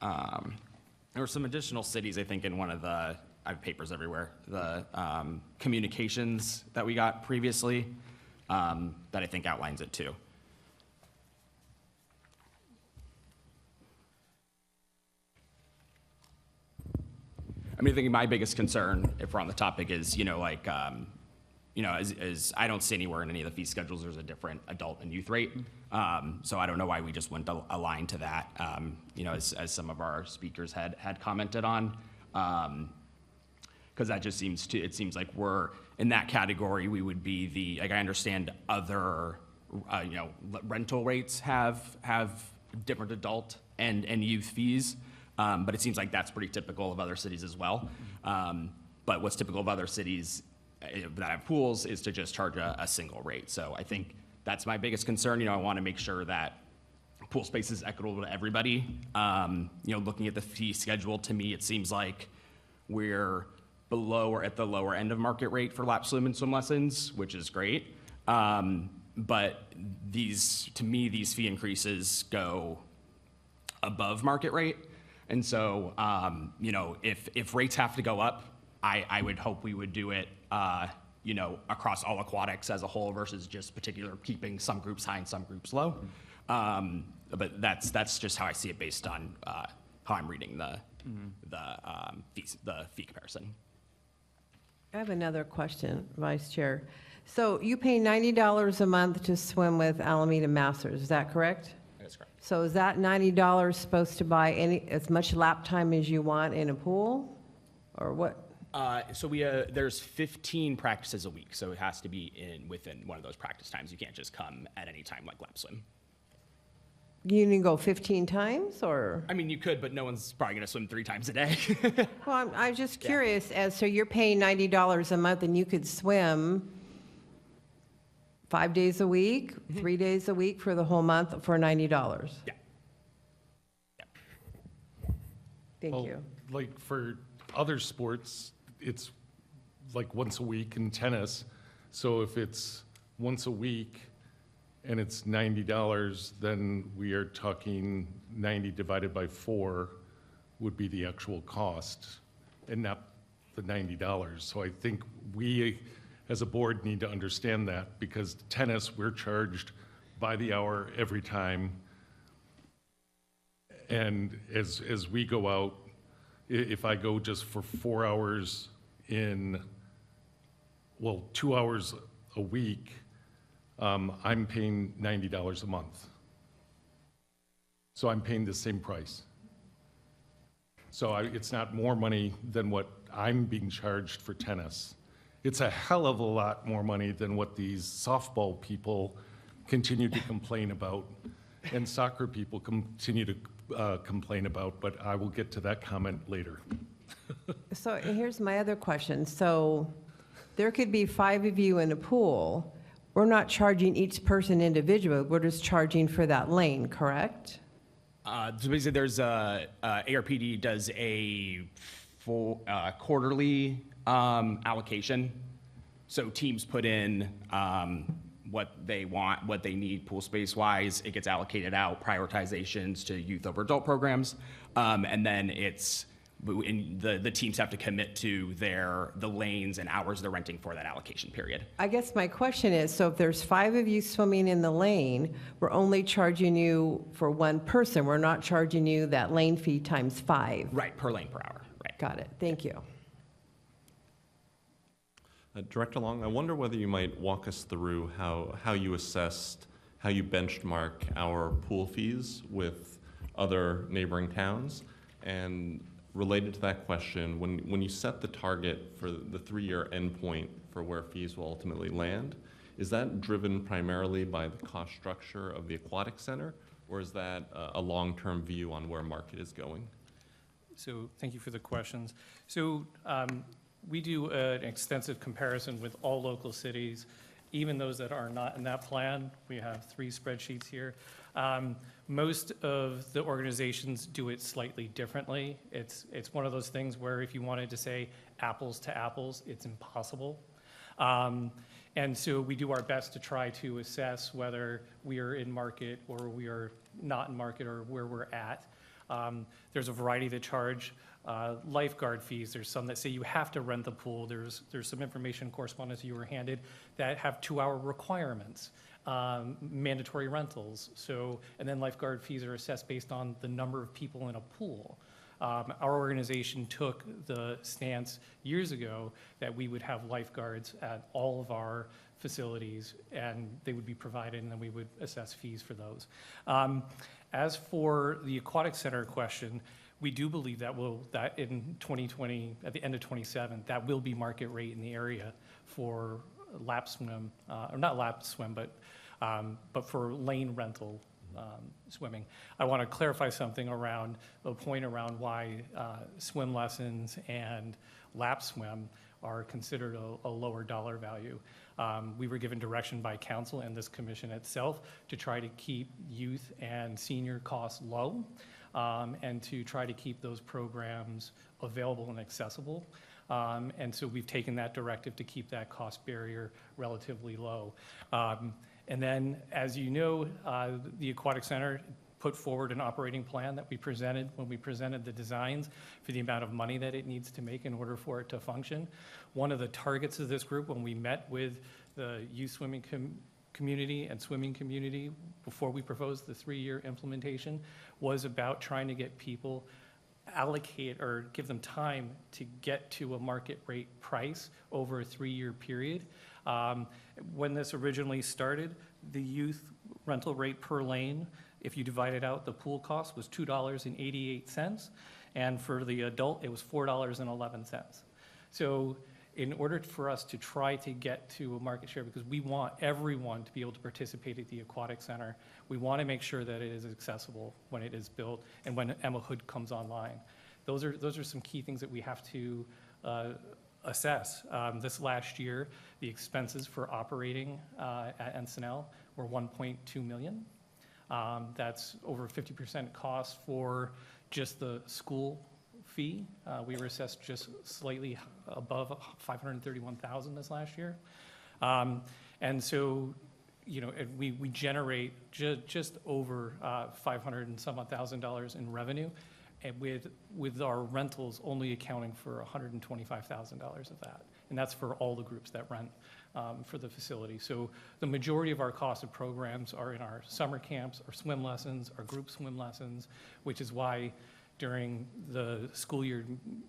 there were some additional cities, I think, in one of the, I have papers everywhere, the communications that we got previously, that I think outlines it too. I mean, I think my biggest concern, if we're on the topic, is, as I don't see anywhere in any of the fee schedules, there's a different adult and youth rate. So I don't know why we just wouldn't align to that, as some of our speakers had commented on. Because that just it seems like we're, in that category, we would be like I understand other, rental rates have different adult and youth fees. But it seems like that's pretty typical of other cities as well. But what's typical of other cities that have pools is to just charge a single rate. So I think that's my biggest concern. I want to make sure that pool space is equitable to everybody. Looking at the fee schedule, to me, it seems like we're below or at the lower end of market rate for lap swim and swim lessons, which is great. But to me, these fee increases go above market rate. And so, if rates have to go up, I would hope we would do it, across all aquatics as a whole versus just keeping some groups high and some groups low. But that's just how I see it based on how I'm reading the fee comparison. I have another question, Vice Chair. So you pay $90 a month to swim with Alameda Masters, is that correct? That's correct. So is that $90 supposed to buy as much lap time as you want in a pool, or what? So there's 15 practices a week, so it has to be within one of those practice times. You can't just come at any time like lap swim. You can go 15 times, or? I mean, you could, but no one's probably going to swim 3 times a day. Well, I'm just curious, so you're paying $90 a month and you could swim 5 days a week, 3 days a week for the whole month for $90? Yeah. Thank you. Like for other sports, it's like once a week in tennis. So if it's once a week and it's $90, then we are talking 90 divided by 4 would be the actual cost and not the $90. So I think we, as a board, need to understand that, because tennis, we're charged by the hour every time. And as we go out, if I go just for 4 hours 2 hours a week, I'm paying $90 a month. So I'm paying the same price. So it's not more money than what I'm being charged for tennis. It's a hell of a lot more money than what these softball people continue to complain about, and soccer people continue to complain about, but I will get to that comment later. So here's my other question. So there could be 5 of you in a pool. We're not charging each person individually. We're just charging for that lane, correct? So basically, there's ARPD does a full quarterly allocation. So teams put in what they want, what they need pool space wise. It gets allocated out, prioritizations to youth over adult programs, and then the teams have to commit to the lanes and hours they're renting for that allocation period. I guess my question is, so if there's 5 of you swimming in the lane, we're only charging you for one person. We're not charging you that lane fee times 5. Right, per lane per hour. Right. Got it. Thank you. Director Long, I wonder whether you might walk us through how you assessed, how you benchmark our pool fees with other neighboring towns. And related to that question, when you set the target for the 3-year endpoint for where fees will ultimately land, is that driven primarily by the cost structure of the aquatic center, or is that a long-term view on where market is going? So thank you for the questions. So we do an extensive comparison with all local cities, even those that are not in that plan. We have 3 spreadsheets here. Most of the organizations do it slightly differently. It's one of those things where if you wanted to say apples to apples, it's impossible. And so we do our best to try to assess whether we are in market or we are not in market or where we're at. There's a variety that charge lifeguard fees. There's some that say you have to rent the pool. There's some information correspondence you were handed that have 2-hour requirements, mandatory rentals. So, and then lifeguard fees are assessed based on the number of people in a pool. Our organization took the stance years ago that we would have lifeguards at all of our facilities, and they would be provided, and then we would assess fees for those. As for the aquatic center question, we do believe that in 2020, at the end of 27, that will be market rate in the area for lap swim, or not lap swim, but for lane rental swimming. I want to clarify something around the point around why swim lessons and lap swim are considered a lower dollar value. We were given direction by council and this commission itself to try to keep youth and senior costs low, and to try to keep those programs available and accessible. And so we've taken that directive to keep that cost barrier relatively low. And then, as you know, the Aquatic Center put forward an operating plan that we presented when we presented the designs for the amount of money that it needs to make in order for it to function. One of the targets of this group, when we met with the youth swimming community and swimming community before we proposed the 3-year implementation, was about trying to get people allocate or give them time to get to a market rate price over a 3-year period. When this originally started, the youth rental rate per lane, if you divide it out, the pool cost was $2.88, and for the adult, it was $4.11. So in order for us to try to get to a market share, because we want everyone to be able to participate at the Aquatic Center, we want to make sure that it is accessible when it is built and when Emma Hood comes online. Those are some key things that we have to assess. This last year, the expenses for operating at Encinal were $1.2 million. That's over 50% cost for just the school fee. We were assessed just slightly above $531,000 this last year. And so, you know, we generate just over $500 and some odd thousand in revenue, and with our rentals only accounting for $125,000 of that. And that's for all the groups that rent for the facility. So the majority of our cost of programs are in our summer camps, our swim lessons, our group swim lessons, which is why during the school year,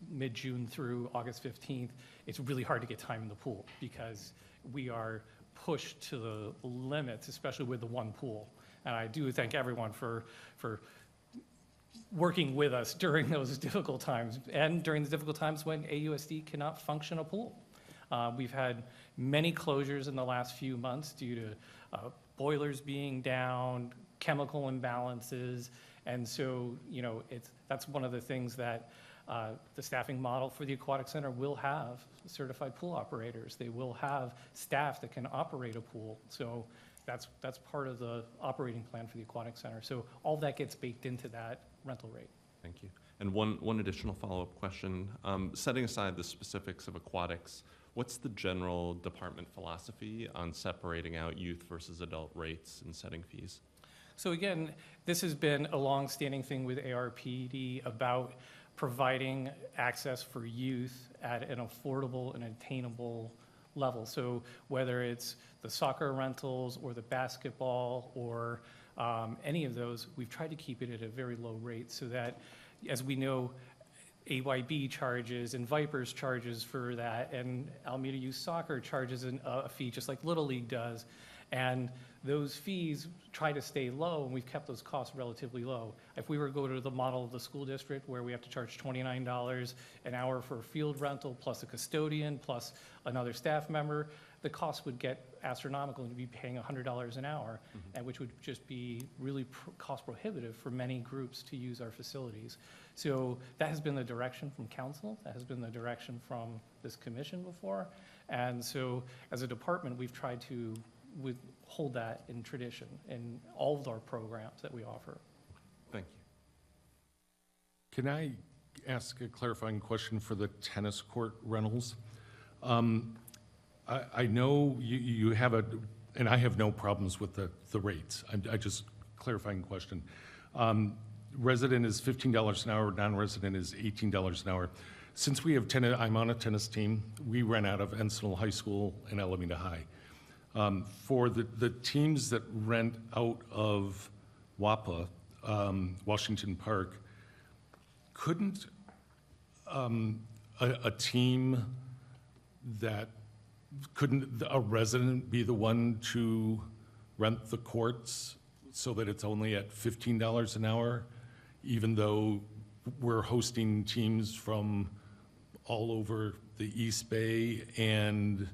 mid-June through August 15th, it's really hard to get time in the pool because we are pushed to the limits, especially with the one pool. And I do thank everyone for working with us during those difficult times and during the difficult times when AUSD cannot function a pool. We've had many closures in the last few months due to boilers being down, chemical imbalances, and so, you know, that's one of the things that the staffing model for the Aquatic Center will have certified pool operators. They will have staff that can operate a pool. So, That's part of the operating plan for the Aquatic Center. So all that gets baked into that rental rate. Thank you. And one additional follow-up question. Setting aside the specifics of aquatics, what's the general department philosophy on separating out youth versus adult rates and setting fees? So again, this has been a long-standing thing with ARPD about providing access for youth at an affordable and attainable level. So whether it's the soccer rentals or the basketball or any of those, we've tried to keep it at a very low rate so that, as we know, AYB charges and Vipers charges for that, and Alameda Youth Soccer charges a fee just like Little League does. And those fees try to stay low, and we've kept those costs relatively low. If we were to go to the model of the school district where we have to charge $29 an hour for a field rental, plus a custodian, plus another staff member, the cost would get astronomical, and you'd be paying $100 an hour, and which would just be really cost prohibitive for many groups to use our facilities. So that has been the direction from council, that has been the direction from this commission before, and so as a department, we've tried to hold that in tradition in all of our programs that we offer. Thank you. Can I ask a clarifying question for the tennis court rentals? I know you have and I have no problems with the rates. I just clarifying question. Resident is $15 an hour, non-resident is $18 an hour. Since we have I'm on a tennis team, we rent out of Encinal High School and Alameda High. For the teams that rent out of WAPA, Washington Park, couldn't a team couldn't a resident be the one to rent the courts so that it's only at $15 an hour, even though we're hosting teams from all over the East Bay and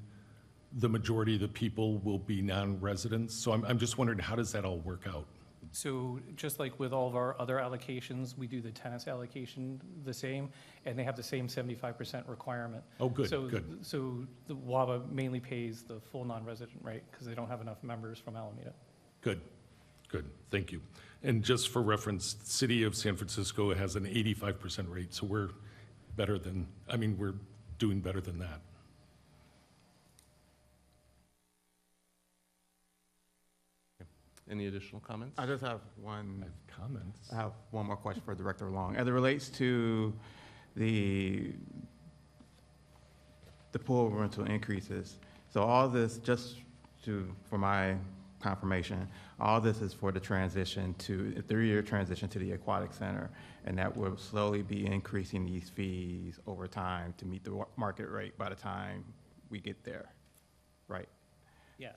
the majority of the people will be non-residents? So I'm just wondering, how does that all work out? So just like with all of our other allocations, we do the tennis allocation the same, and they have the same 75% requirement. Oh, good, So, good. So the WABA mainly pays the full non-resident rate because they don't have enough members from Alameda. Good, good, thank you. And just for reference, the city of San Francisco has an 85% rate, so we're we're doing better than that. Any additional comments? I just have one. Comments? I have one more question for Director Long. As it relates to the pool rental increases, so all this, for my confirmation, all this is for the transition to, a 3-year transition to the Aquatic Center, and that will slowly be increasing these fees over time to meet the market rate by the time we get there, right? Yes,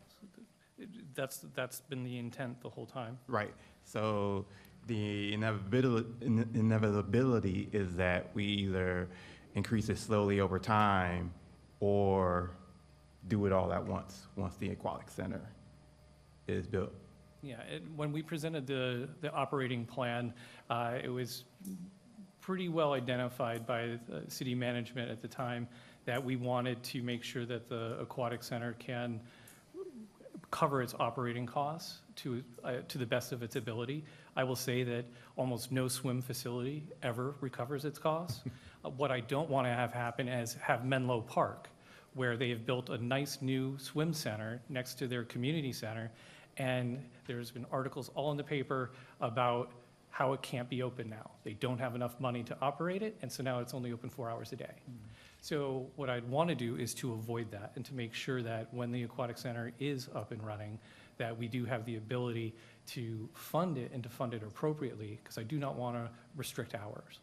that's been the intent the whole time. Right. So the inevitability is that we either increase it slowly over time or do it all at once the Aquatic Center is built. Yeah, when we presented the operating plan, it was pretty well identified by the city management at the time that we wanted to make sure that the Aquatic Center can cover its operating costs to the best of its ability. I will say that almost no swim facility ever recovers its costs. What I don't want to have happen is have Menlo Park, where they have built a nice new swim center next to their community center, and there's been articles all in the paper about how it can't be open now. They don't have enough money to operate it, and so now it's only open 4 hours a day. So what I'd want to do is to avoid that and to make sure that when the Aquatic Center is up and running, that we do have the ability to fund it and to fund it appropriately, because I do not want to restrict hours,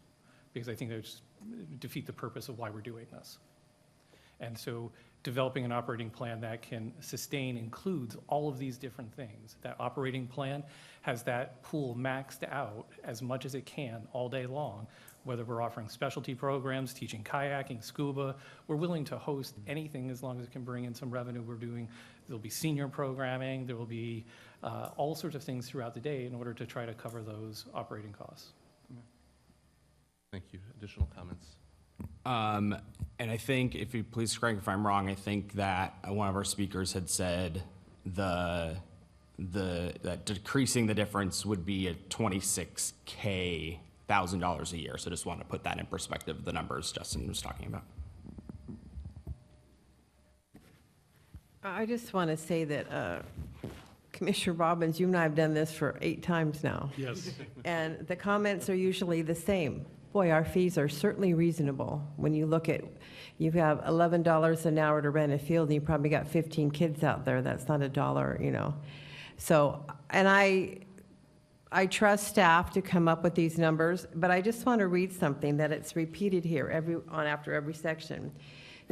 because I think that would just defeat the purpose of why we're doing this. And so developing an operating plan that can sustain includes all of these different things. That operating plan has that pool maxed out as much as it can all day long, whether we're offering specialty programs, teaching kayaking, scuba. We're willing to host anything as long as it can bring in some revenue. There'll be senior programming, there will be all sorts of things throughout the day in order to try to cover those operating costs. Thank you. Additional comments? And I think, if you please correct me if I'm wrong, I think that one of our speakers had said the that decreasing the difference would be a $26,000 a year. So just want to put that in perspective, the numbers Justin was talking about. I just want to say that Commissioner Robbins, you and I have done this for 8 times now. Yes. And the comments are usually the same. Boy, our fees are certainly reasonable. When you look at, you have $11 an hour to rent a field, and you probably got 15 kids out there. That's not $1, you know. So, and I trust staff to come up with these numbers, but I just want to read something that it's repeated here after every section.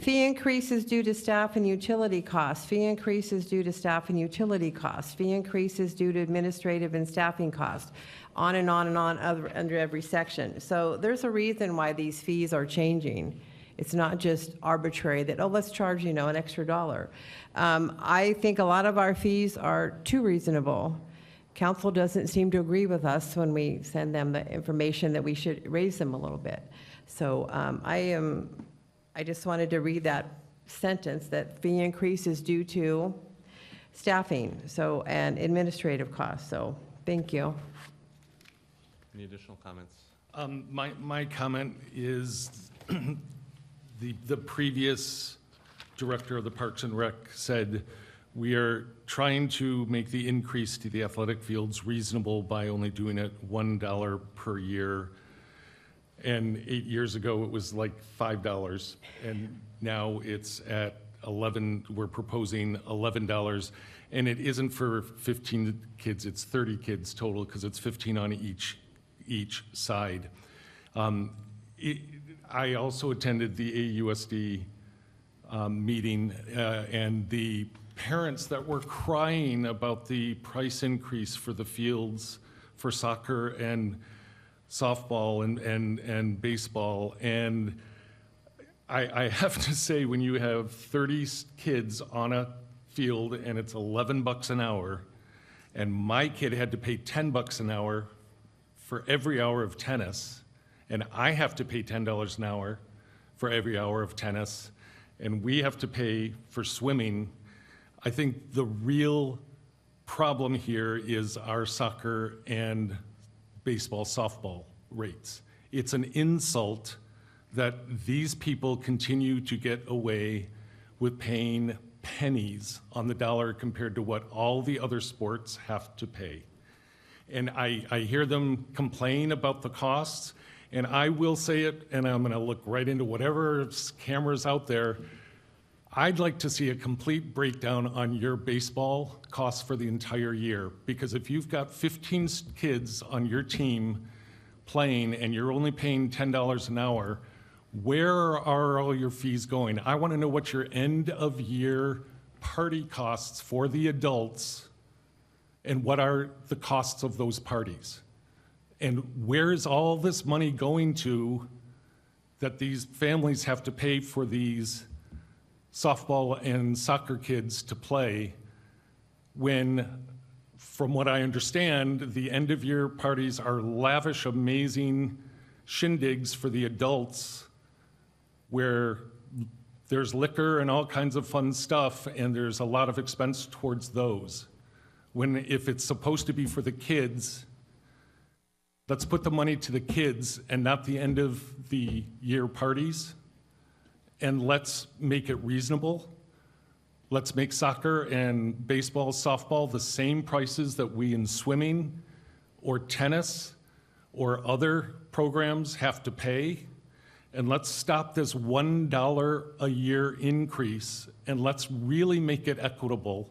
Fee increases due to staff and utility costs. Fee increases due to staff and utility costs. Fee increases due to administrative and staffing costs. On and on and on under every section. So there's a reason why these fees are changing. It's not just arbitrary that, oh, let's charge, you know, an extra $1. I think a lot of our fees are too reasonable. Council doesn't seem to agree with us when we send them the information that we should raise them a little bit. So I just wanted to read that sentence, that fee increase is due to staffing, so, and administrative costs. So, thank you. Any additional comments? My comment is the previous director of the Parks and Rec said we are trying to make the increase to the athletic fields reasonable by only doing it $1 per year. And 8 years ago, it was like $5, and now it's at 11. We're proposing $11, and it isn't for 15 kids. It's 30 kids total because it's 15 on each side. I also attended the AUSD meeting, and the parents that were crying about the price increase for the fields for soccer and softball and baseball. And I have to say, when you have 30 kids on a field and it's $11 an hour, and my kid had to pay $10 an hour for every hour of tennis, and I have to pay $10 an hour for every hour of tennis, and we have to pay for swimming, I think the real problem here is our soccer and baseball, softball rates. It's an insult that these people continue to get away with paying pennies on the dollar compared to what all the other sports have to pay. And I hear them complain about the costs, and I will say it, and I'm going to look right into whatever cameras out there. I'd like to see a complete breakdown on your baseball costs for the entire year, because if you've got 15 kids on your team playing and you're only paying $10 an hour, where are all your fees going? I want to know what your end of year party costs for the adults and what are the costs of those parties. And where is all this money going to that these families have to pay for these softball and soccer kids to play when, from what I understand, the end of year parties are lavish, amazing shindigs for the adults where there's liquor and all kinds of fun stuff, and there's a lot of expense towards those. When if it's supposed to be for the kids, let's put the money to the kids and not the end of the year parties. And let's make it reasonable. Let's make soccer and baseball, softball the same prices that we in swimming or tennis or other programs have to pay. And let's stop this $1 a year increase, and let's really make it equitable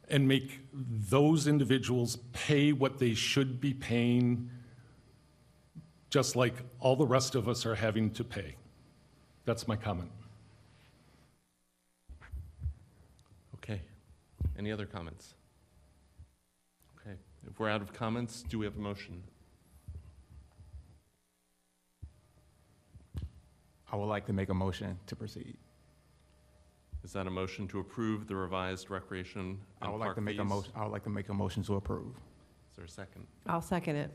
and make those individuals pay what they should be paying, just like all the rest of us are having to pay. That's my comment. Okay. Any other comments? Okay. If we're out of comments, do we have a motion? I would like to make a motion to proceed. Is that a motion to approve the revised recreation and I would like park to make a fees? motion. I would like to make a motion to approve. Is there a second? I'll second it.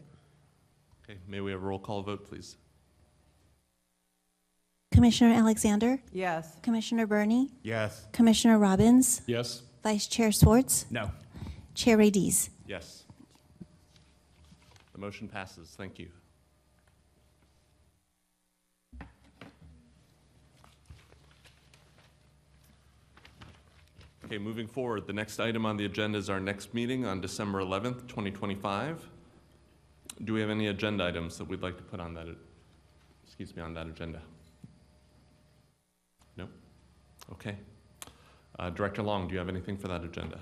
Okay. May we have a roll call vote, please? Commissioner Alexander? Yes. Commissioner Burney? Yes. Commissioner Robbins? Yes? Vice Chair Swartz? No. Chair Radiz. Yes. The motion passes. Thank you. Okay, moving forward, the next item on the agenda is our next meeting on December 11th, 2025. Do we have any agenda items that we'd like to put on that, on that agenda? No? Okay. Director Long, do you have anything for that agenda?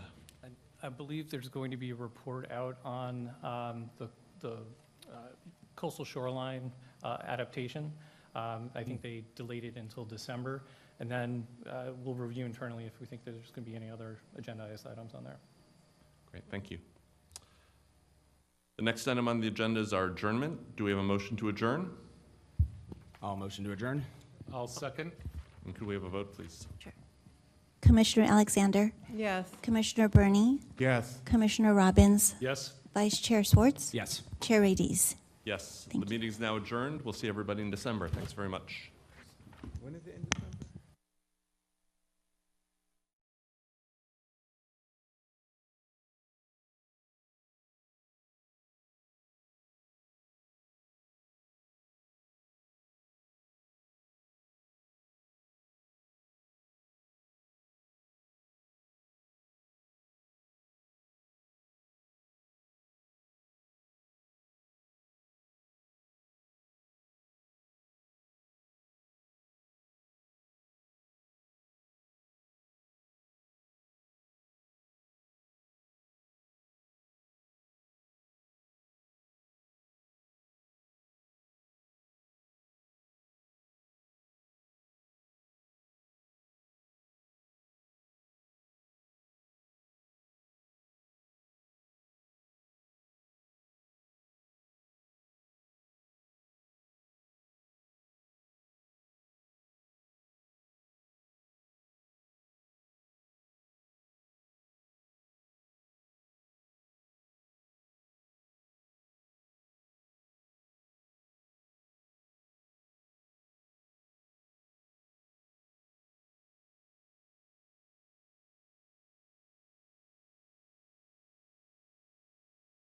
I believe there's going to be a report out on the coastal shoreline adaptation. I think they delayed it until December, and then we'll review internally if we think there's going to be any other agendized items on there. Great, thank you. The next item on the agenda is our adjournment. Do we have a motion to adjourn? I'll motion to adjourn. I'll second. And could we have a vote, please? Commissioner Alexander, Yes. Commissioner Burney, Yes. Commissioner Robbins, Yes? Vice Chair Swartz, Yes. Chair Radiz. Yes, Thank the meeting's now adjourned. We'll see everybody in December. Thanks very much. When is it in December?